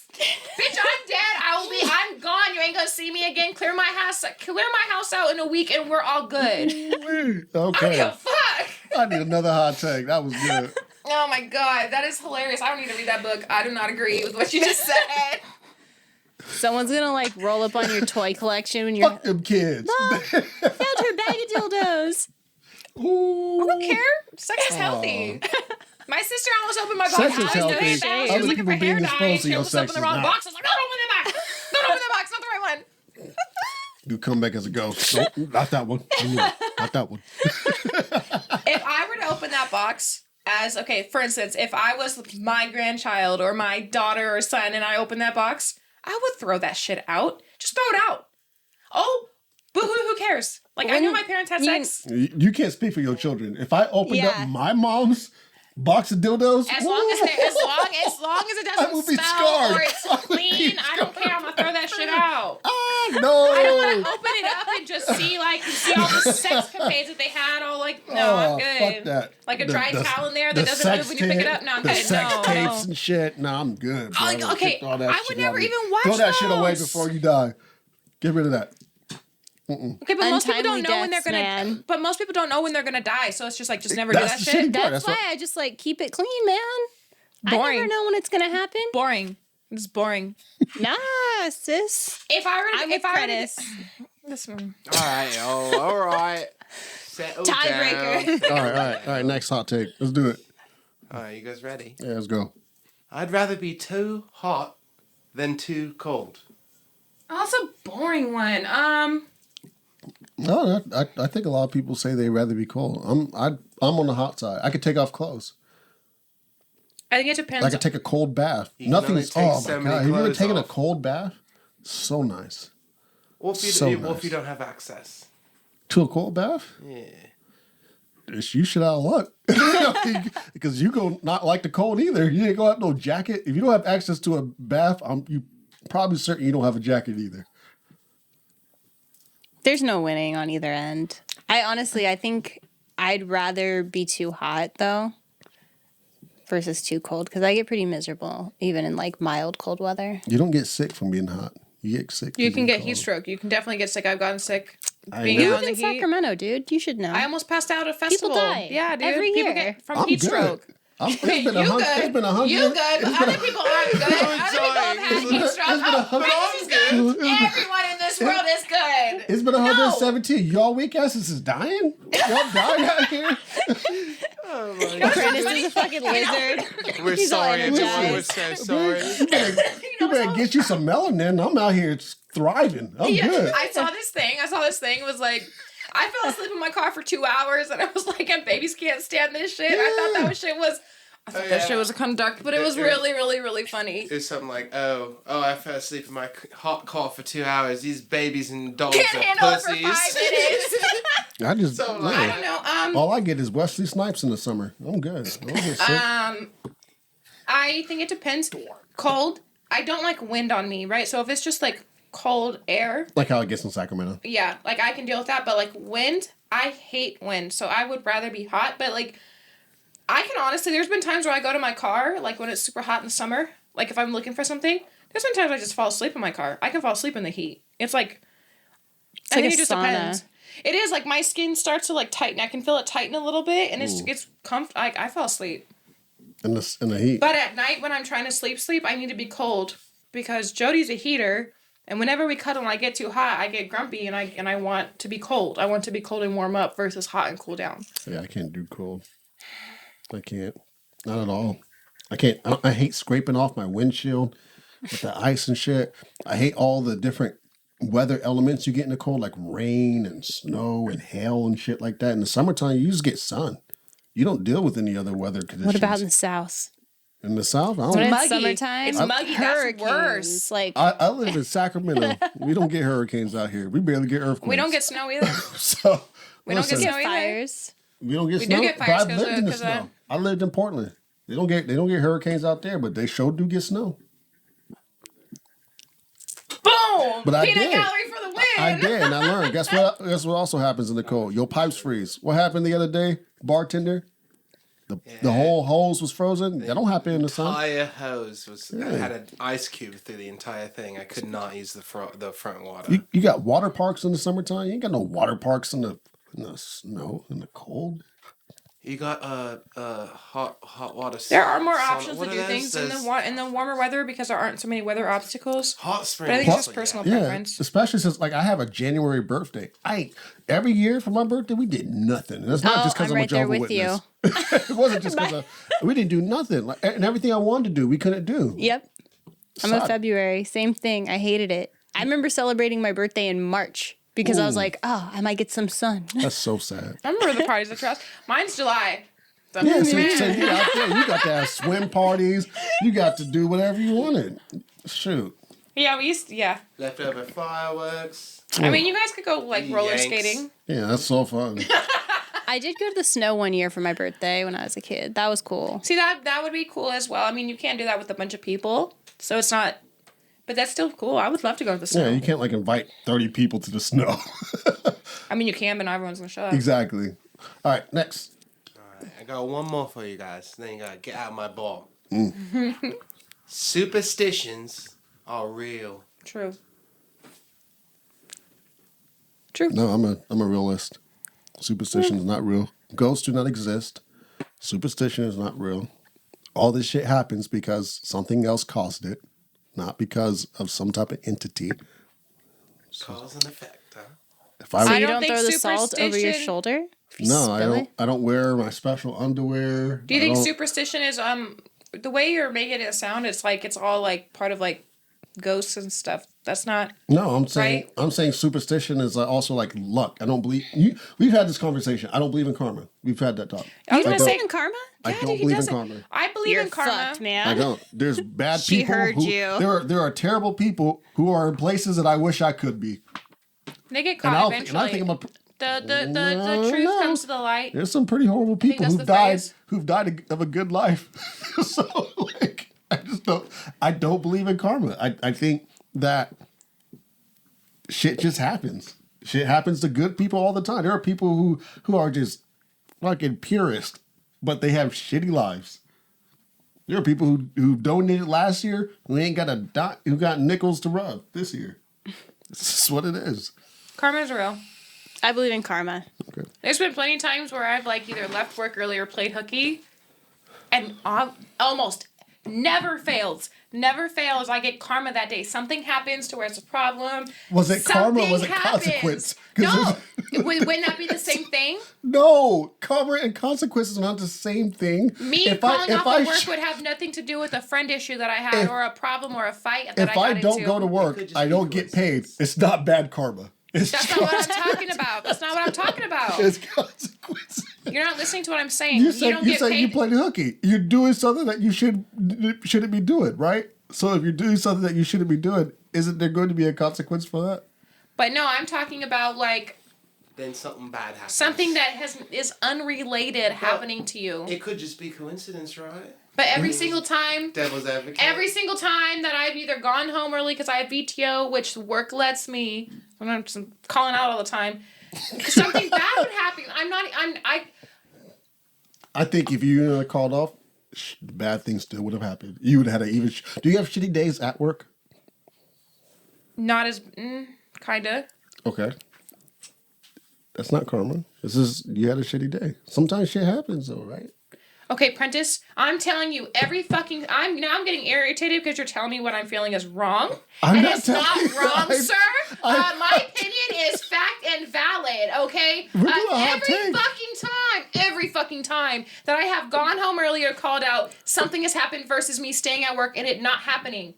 Bitch, I'm dead. I'm gone. You ain't gonna see me again. Clear my house out in a week and we're all good. I don't give Okay. a fuck. I need another hot take. That was good. Oh my god, that is hilarious. I don't need to read that book. I do not agree with what you just said. Someone's gonna roll up on your toy collection when you're Fuck them kids. found her bag of dildos. Ooh. I don't care. Sex is healthy. My sister almost opened my box. Sex is I was healthy. doing that. She Other was looking people for being hair dye. exposed to She your almost sex opened the is wrong not. box. I was like, don't open that box. Don't open the box. Not the right one. You come back as a ghost. Nope, not that one. Not that one. If I were to open that box for instance, if I was my grandchild or my daughter or son and I opened that box, I would throw that shit out. Just throw it out. Oh, But who cares? Like, I knew my parents had sex. You can't speak for your children. If I opened Yeah. up my mom's box of dildos, As long as it I will doesn't be smell scarred. or it's I will be clean, I don't care. I'm gonna throw that shit out. no. I don't want to open it up and just see all the sex capades that they had. All like, no, I'm good. Fuck that. Like a dry towel in there that doesn't sex move when you pick it tape, up. No, I'm the good. sex No, tapes no. and shit. No, I'm good. Bro. Okay, Get all that I shit would out never of me. even watch Throw that shit away those. before you die. Get rid of that. Okay, but most people don't Untimely know when they're deaths, gonna. man. But most people don't know when they're gonna die, so it's just like never do that That's the shit. shitty part. That's what- why I just like keep it clean, man. I Boring. never know when it's gonna happen. Boring. It's boring. Nah, sis. If I were, I'm if with I were, Prentice. this one. All right. Settle Tiebreaker. down. all right. Next hot take. Let's do it. All right, you guys ready? Yeah, let's go. I'd rather be too hot than too cold. Oh, that's a boring one. No, I think a lot of people say they'd rather be cold. I'm on the hot side. I could take off clothes. I think it depends. I could take a cold bath. You can only Nothing's. take Oh so my many god! Have you ever clothes taken a off. cold bath? So nice. Or if you, So or if nice. you don't have access. To a cold bath? Yeah. You should out of luck. Because you go not like the cold either. You ain't gonna have no jacket. If you don't have access to a bath, you probably certain you don't have a jacket either. There's no winning on either end. I think I'd rather be too hot though versus too cold because I get pretty miserable even in like mild cold weather. You don't get sick from being hot. You get sick. You from can being get heat cold. stroke. You can definitely get sick. I've gotten sick. I Being know. You out live in in the heat. Sacramento, dude. You should know. I almost passed out at a festival. die Yeah, dude. every People year. get from I'm heat good. stroke. It's been a hundred. It's been a hundred. You good, but it's been other people aren't good. Other people have had heat stroke. Oh, Prentice is good. Everyone in this world is good. It's been 117. Y'all weak asses is dying? Y'all dying out here? Prentice is a fucking lizard. We're He's all sorry, everyone. We're energized. so sorry. You better get you some melanin. I'm out here thriving. I'm good. I saw this thing. It was like, I fell asleep in my car for 2 hours, and I was like, babies can't stand this shit. I thought that shit was kind of dark, but it was really, really, really funny. It's something like, I fell asleep in my hot car for 2 hours. These babies and dogs Can't are handle it for pussies. 5 minutes. I just, So, no. like, I don't know. All I get is Wesley Snipes in the summer. I'm good. I don't get sick. I think it depends. Cold. I don't like wind on me, right? So if it's just like cold air, Like how it gets in Sacramento. yeah, like I can deal with that. But like wind, I hate wind. So I would rather be hot. But like, I can honestly, there's been times where I go to my car, like when it's super hot in the summer, like if I'm looking for something, there's been times I just fall asleep in my car. I can fall asleep in the heat. It's like, I like think a it just sauna. depends. It is like my skin starts to like tighten. I can feel it tighten a little bit, and it's I fall asleep. In the heat. But at night when I'm trying to sleep, I need to be cold because Jody's a heater, and whenever we cuddle and I get too hot, I get grumpy and I want to be cold. I want to be cold and warm up versus hot and cool down. Yeah, I can't do cold. I can't. Not at all. I can't. I hate scraping off my windshield with the ice and shit. I hate all the different weather elements you get in the cold, like rain and snow and hail and shit like that. In the summertime, you just get sun. You don't deal with any other weather conditions. What about in the South? in the South? I When don't. it's Muggy. summertime, It's muggy. That's worse. Like I live in Sacramento. We don't get hurricanes out here. We barely get earthquakes. We don't get snow either. so. We don't get listen, snow either. fires. We don't get We snow. do get but fires I've lived in the 'cause, snow. I lived in Portland. They don't get hurricanes out there, but they sure do get snow. Boom! But I Peanut did. gallery for the win. I did, and I learned. Guess what? Guess what also happens in the cold? Your pipes freeze. What happened the other day, bartender? The whole hose was frozen. That don't happen in the sun. Entire hose was had an ice cube through the entire thing. I could not use the front water. You got water parks in the summertime. You ain't got no water parks in the snow, in the cold. You got hot water. There are more sauna. options What to are do those? things in There's the warmer weather because there aren't so many weather obstacles. hot springs. But I think it's just personal Yeah, preference. especially since like I have a January birthday. Every year for my birthday we did nothing, and it's not just because I'm I'm a right there Jehovah's with you. Witness. It wasn't just because we didn't do nothing. Like, and everything I wanted to do, we couldn't do. Yep. I'm in Sucked. February. Same thing. I hated it. I remember celebrating my birthday in March because I was like, oh, I might get some sun. That's so sad. I remember the parties at your house. Mine's July. So Yeah, so you out there, you got to have swim parties. You got to do whatever you wanted. Shoot. Yeah, we used to, yeah. Leftover fireworks. I mean, you guys could go, like, roller Yanks. skating. Yeah, that's so fun. I did go to the snow one year for my birthday when I was a kid. That was cool. See, that would be cool as well. I mean, you can't do that with a bunch of people, so it's not... But that's still cool. I would love to go to the snow. Yeah, you can't, like, invite 30 people to the snow. I mean, you can, but not everyone's going to show up. Exactly. All right, next. All right, I got one more for you guys. Then you gotta get out my ball. Mm. Superstitions are real. True. No, I'm a realist. Superstition is not real. Ghosts do not exist. Superstition is not real. All this shit happens because something else caused it, not because of some type of entity. Cause and effect, huh? If I So were, you don't don't think throw the salt over your superstition- shoulder? If you no, I spill don't. it? I don't wear my special underwear. Do you I think don't- superstition is, the way you're making it sound, it's like, it's all, like, part of, like, ghosts and stuff. That's not... No, I'm saying Right? I'm saying superstition is also like luck. I don't believe you. We've had this conversation. I don't believe in karma. We've had that talk. I was You gonna don't say believe in karma? I Yeah, don't dude, he believe in doesn't. karma. I believe You're in karma. fucked, man. I don't. There's bad She people. heard who, you. There are terrible people who are in places that I wish I could be. They get And, caught I eventually. think I'm a. The truth No. comes to the light. There's some pretty horrible people that's who've the died phrase? who've died of a good life. So like, I don't believe in karma. I think that shit just happens. Shit happens to good people all the time. There are people who are just fucking purist, but they have shitty lives. There are people who donated last year who ain't got a dot, who got nickels to rub this year. It's just what it is. Karma's real. I believe in karma. Okay. There's been plenty of times where I've like either left work early or played hooky, and almost never fails. I get karma that day. Something happens to where it's a problem. Was it karma or was it Something happens. consequence? 'Cause No, there's- wouldn't that be the same thing? No, karma and consequences are not the same thing. Me calling off of work would have nothing to do with a friend issue that I had, or a problem, or a fight that if I got I don't into. go to work, could just I be don't get paid. It's not bad karma. It's That's not what I'm talking about. That's not what I'm talking about. It's consequences. You're not listening to what I'm saying. You said don't you get said paid. you played hooky. You're doing something that you shouldn't be doing, right? So if you're doing something that you shouldn't be doing, isn't there going to be a consequence for that? But no, I'm talking about like Then something bad happens. something that is unrelated happening to you. It could just be coincidence, right? But every single time, Devil's advocate. every single time that I've either gone home early because I have VTO, which work lets me, I'm just calling out all the time. Something bad would happen. I think if you called off, bad things still would have happened. You would have had an even. Do you have shitty days at work? Not as kinda. Okay. That's not karma. This is you had a shitty day. Sometimes shit happens though, right? Okay, Prentice, I'm telling you, I'm getting irritated because you're telling me what I'm feeling is wrong. I'm and not it's not telling you. wrong, sir. My opinion is fact and valid, okay? We're doing a hot take. Every fucking time that I have gone home early or called out, something has happened versus me staying at work and it not happening.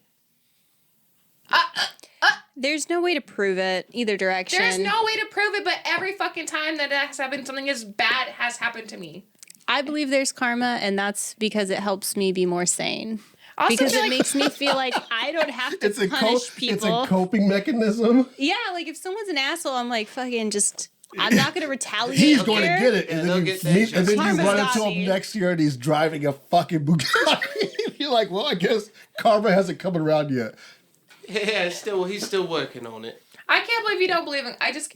There's no way to prove it either direction. There's no way to prove it, but every fucking time that has happened, something as bad has happened to me. I believe there's karma, and that's because it helps me be more sane. Also Because feel it like- makes me feel like I don't have to punish people. It's a coping mechanism. Yeah, like if someone's an asshole, I'm like fucking just. I'm not gonna retaliate. He's going to here. get it, Yeah, and they'll then you get that meet, shit. and then you Karma's run got into him me. next year, and he's driving a fucking Bugatti. You're like, well, I guess karma hasn't come around yet. Yeah, he's still working on it. I can't believe you don't believe in. I just,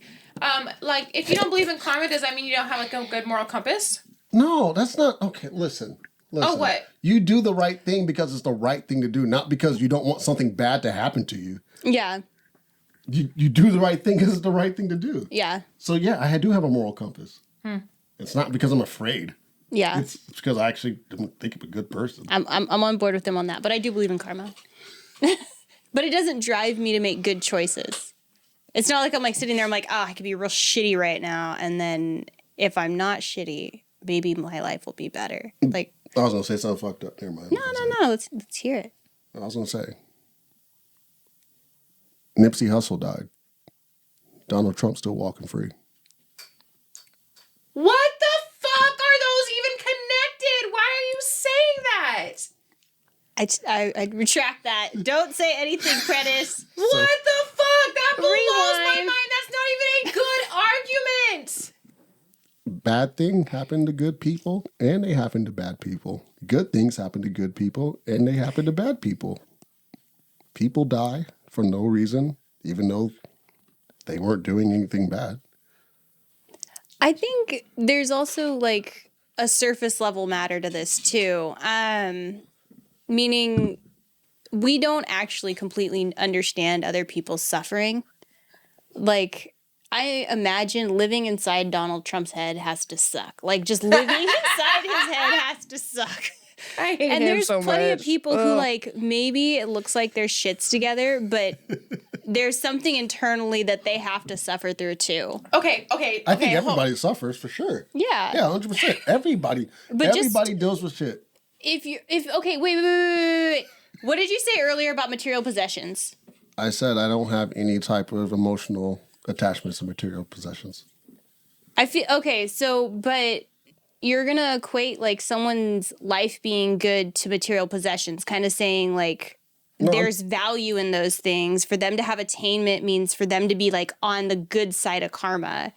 like, if you don't believe in karma, does that mean you don't have like a good moral compass? No, that's not okay. Listen. Oh, what? You do the right thing because it's the right thing to do, not because you don't want something bad to happen to you. Yeah, You do the right thing because it's the right thing to do. yeah, So yeah, I do have a moral compass. It's not because I'm afraid. yeah. It's because I actually don't think I'm a good person. I'm on board with them on that, but I do believe in karma. But it doesn't drive me to make good choices. It's not like I'm like sitting there. I'm like, oh, I could be real shitty right now, and then if I'm not shitty, maybe my life will be better. Like, I was gonna say something fucked up. Never mind. no. Let's hear it. I was gonna say Nipsey Hussle died. Donald Trump's still walking free. What the fuck are those even connected? Why are you saying that? I retract that. Don't say anything, Prentice. What the fuck? That blows my Rewind. mind. That's not even a good argument. Bad things happen to good people, and they happen to bad people. Good things happen to good people, and they happen to bad people. People die for no reason, even though they weren't doing anything bad. I think there's also like a surface level matter to this too. Meaning we don't actually completely understand other people's suffering. Like, I imagine living inside Donald Trump's head has to suck. Like, just living inside his head has to suck. I hate And him there's so plenty of much. people who, like, maybe it looks like their shit's together, but there's something internally that they have to suffer through too. Okay. I think everybody suffers for sure. Yeah. Yeah, 100%. Everybody. But everybody deals with shit. Okay, wait. What did you say earlier about material possessions? I said I don't have any type of emotional attachments to material possessions. I feel okay, but you're gonna equate like someone's life being good to material possessions, kind of saying like there's value in those things. For them to have attainment means for them to be like on the good side of karma,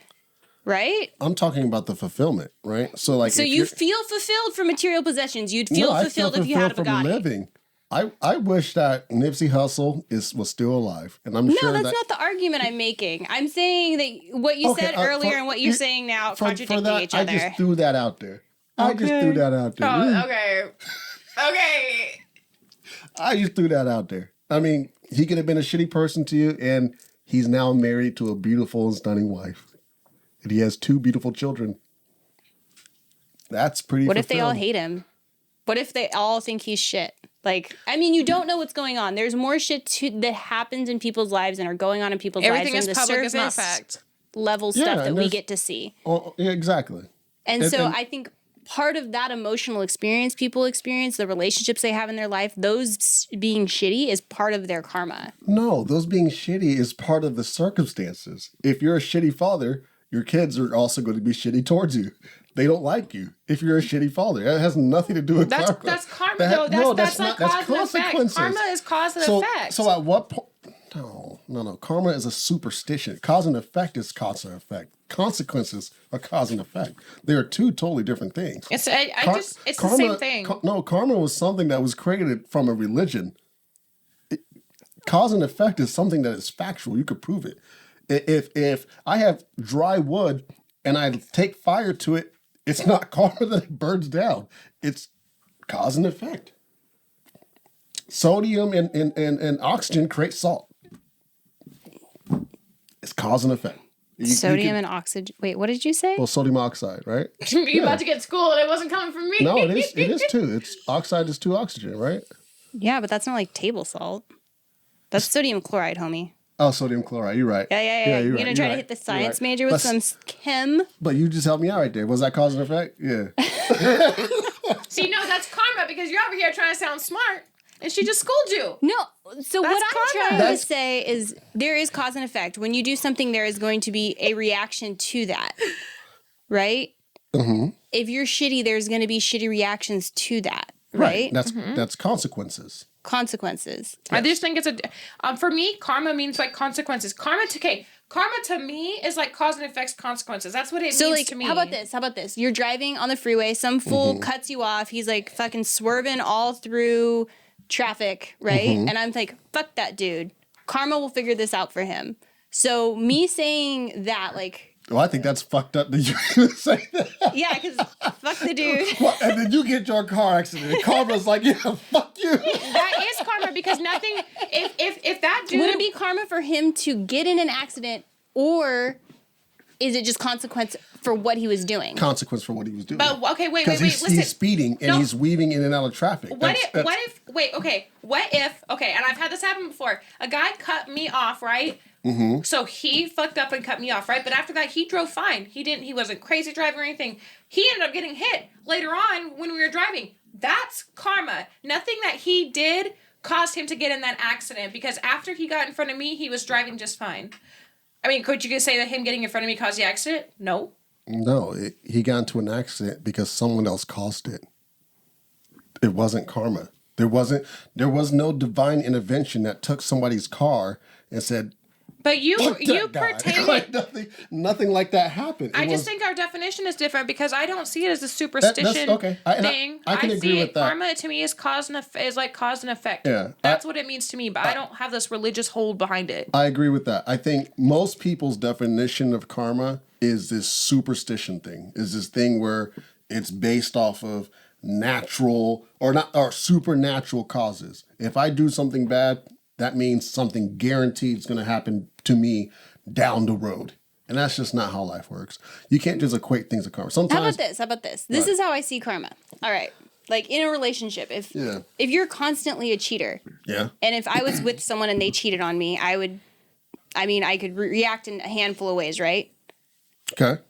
right? I'm talking about the fulfillment, right? So like, So if you you're- feel fulfilled from material possessions. You'd feel I fulfilled if you had a fulfilled from Bugatti. living. I wish that Nipsey Hussle was still alive, and I'm No, sure that's that not the argument I'm making. I'm saying that what you said earlier and what you're saying now contradicting each other. I just threw that out there. I just threw that out there. Oh, okay. I just threw that out there. I mean, he could have been a shitty person to you, and he's now married to a beautiful and stunning wife, and he has 2 beautiful children. That's pretty. What if they all fulfilling. hate him? What if they all think he's shit? Like, I mean, you don't know what's going on. There's more shit that happens in people's lives and are going on in people's Everything lives is than the public is not surface fact. level Yeah, stuff that and we there's- get to see. Oh, yeah, exactly. And And- so and- I think part of that emotional experience people experience, the relationships they have in their life, those being shitty is part of their karma. No, those being shitty is part of the circumstances. If you're a shitty father, your kids are also going to be shitty towards you. They don't like you if you're a shitty father. That has nothing to do with That's karma. that's karma. That- No, no, that's not. like That's cause and effect. consequences. Karma is cause and So, effect. so at what point? No. Karma is a superstition. Cause and effect is cause and effect. Consequences are cause and effect. They are 2 totally different things. it's the same thing. Karma was something that was created from a religion. Cause and effect is something that is factual. You could prove it. If I have dry wood and I take fire to it, it's not karma that it burns down. It's cause and effect. Sodium and oxygen create salt. It's cause and effect. Sodium and oxygen. Wait, what did you say? Well, sodium oxide, right? You're about to get school and it wasn't coming from me. No, it is 2. It's oxide is 2 oxygen, right? Yeah, but that's not like table salt. That's sodium chloride, homie. Oh, sodium chloride. You're right. Yeah. You're gonna try to hit the science major with some chem. But you just helped me out right there. Was that cause and effect? Yeah. See, no, that's karma because you're over here trying to sound smart and she just schooled you. No, so what I'm karma. trying to say is there is cause and effect. When you do something, there is going to be a reaction to that, right? Mm-hmm. If you're shitty, there's going to be shitty reactions to that, right? That's consequences. Consequences. I just think it's for me, karma means like consequences. Karma to me is like cause and effects consequences. That's what it So means like, to me. how about this? You're driving on the freeway. Some fool cuts you off. He's like fucking swerving all through traffic, right? And I'm like, fuck that dude. Karma will figure this out for him. So me saying that, like, Well, I think that's fucked up that you even say that. yeah, because fuck the dude. Well, and then you get your car accident. And karma's like, yeah, fuck you. that is karma because nothing. If that dude Would it be karma for him to get in an accident, or is it just consequence for what he was doing? Consequence for what he was doing. But okay, wait, Because listen. he's speeding and No. he's weaving in and out of traffic. What if, and I've had this happen before. A guy cut me off, right? Mm-hmm. So he fucked up and cut me off, right? But after that, he drove fine. He wasn't crazy driving or anything. He ended up getting hit later on when we were driving. That's karma. Nothing that he did caused him to get in that accident because after he got in front of me, he was driving just fine. I mean, could you say that him getting in front of me caused the accident? No. No, he got into an accident because someone else caused it. It wasn't karma. There was no divine intervention that took somebody's car and said, But you "Fuck that guy." pertain. Like nothing like that happened. I just think our definition is different because I don't see it as a superstition okay. thing. I can agree see with that. Karma to me is like cause and effect. Yeah, That's what it means to me, but I don't have this religious hold behind it. I agree with that. I think most people's definition of karma is this superstition thing. Is this thing where it's based off of natural or supernatural causes. If I do something bad, that means something guaranteed is going to happen to me down the road. And that's just not how life works. You can't just equate things to karma. Sometimes. How about this? This is how I see karma. All right. Like in a relationship, if you're constantly a cheater, yeah, and if I was with someone and they cheated on me, I could react in a handful of ways, right? Okay.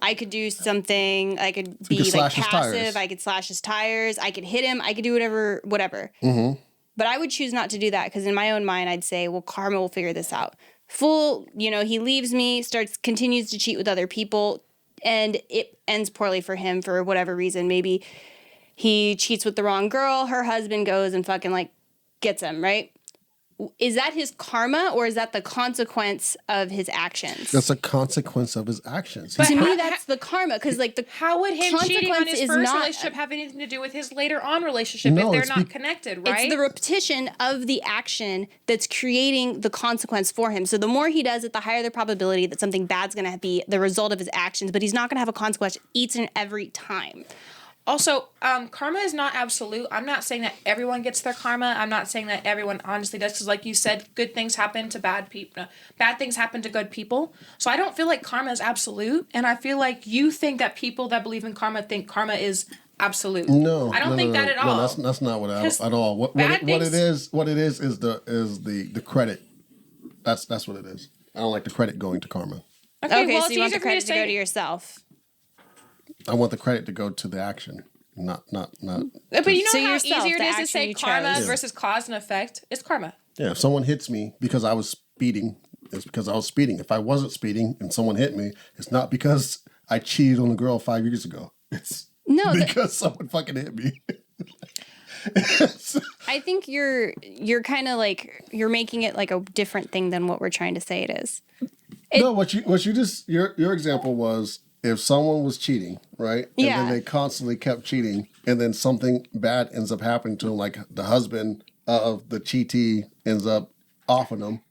I could do something. I could be like passive. I could slash his tires. I could hit him. I could do whatever. Mm-hmm. But I would choose not to do that because in my own mind, I'd say, well, karma will figure this out. He leaves me, continues to cheat with other people, and it ends poorly for him for whatever reason. Maybe he cheats with the wrong girl. Her husband goes and fucking like gets him, right? Is that his karma or is that the consequence of his actions? That's a consequence of his actions. But to me, that's the karma because how would him cheating on his first relationship have anything to do with his later on relationship if they're not connected, right? It's the repetition of the action that's creating the consequence for him. So the more he does it, the higher the probability that something bad's going to be the result of his actions, but he's not going to have a consequence each and every time. Also, karma is not absolute. I'm not saying that everyone gets their karma. I'm not saying that everyone honestly does. Because like you said, good things happen to bad people. No, bad things happen to good people. So I don't feel like karma is absolute. And I feel like you think that people that believe in karma think karma is absolute. No, I don't think that at all. No, that's not what at all. What it is the credit. That's what it is. I don't like the credit going to karma. Okay, well, so you want the credit to go to yourself. I want the credit to go to the action, not. But you know how easier it is to say karma versus cause and effect? It's karma. Yeah, if someone hits me because I was speeding, it's because I was speeding. If I wasn't speeding and someone hit me, it's not because I cheated on a girl 5 years ago. It's because someone fucking hit me. I think you're kind of like you're making it like a different thing than what we're trying to say it is. Your example was if someone was cheating, right? And then they constantly kept cheating, and then something bad ends up happening to them, like the husband of the cheatee ends up offing them.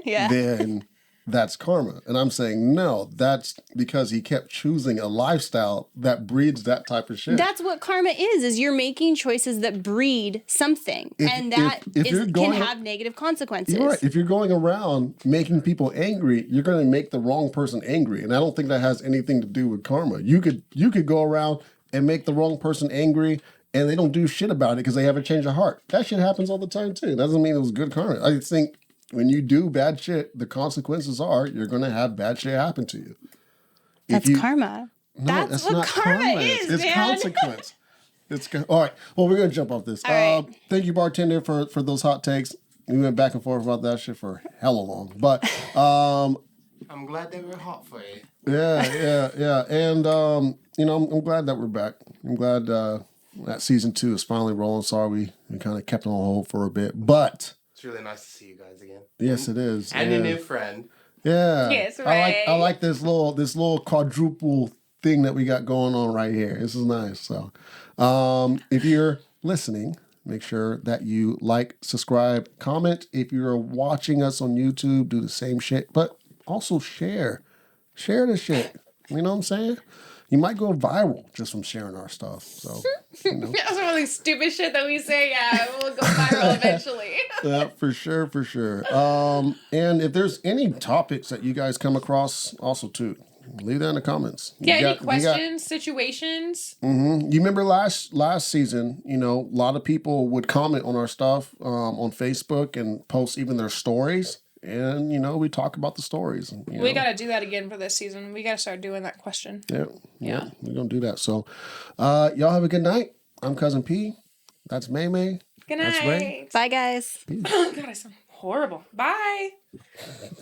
Then that's karma. And I'm saying, no, that's because he kept choosing a lifestyle that breeds that type of shit. That's what karma is you're making choices that breed something. Can have negative consequences. You're right. If you're going around making people angry, you're going to make the wrong person angry. And I don't think that has anything to do with karma. You could go around and make the wrong person angry and they don't do shit about it because they have a change of heart. That shit happens all the time too. It doesn't mean it was good karma. I think when you do bad shit, the consequences are you're going to have bad shit happen to you. That's karma. No, that's what karma is. It's consequence. All right. Well, we're going to jump off this. Right. Thank you, bartender, for those hot takes. We went back and forth about that shit for hella long. But I'm glad they were hot for you. Yeah. And, I'm glad that we're back. I'm glad that season 2 is finally rolling. Sorry we kind of kept it on hold for a bit. But it's really nice to see you guys again. Yes, it is. And your new friend. Yeah. Yes, right. I like this little quadruple thing that we got going on right here. This is nice. So, if you're listening, make sure that you like, subscribe, comment. If you're watching us on YouTube, do the same shit. But also share. Share the shit. You know what I'm saying? You might go viral just from sharing our stuff. So, That's one of these stupid shit that we say. Yeah, we'll go viral eventually. Yeah, for sure. And if there's any topics that you guys come across, also too, leave that in the comments. Any questions, situations? Mm-hmm. You remember last season? A lot of people would comment on our stuff on Facebook and post even their stories. And, we talk about the stories. We got to do that again for this season. We got to start doing that question. Yeah. We're going to do that. So, y'all have a good night. I'm Cousin P. That's May May. Good night. That's Ray. Bye, guys. Oh, God, I sound horrible. Bye.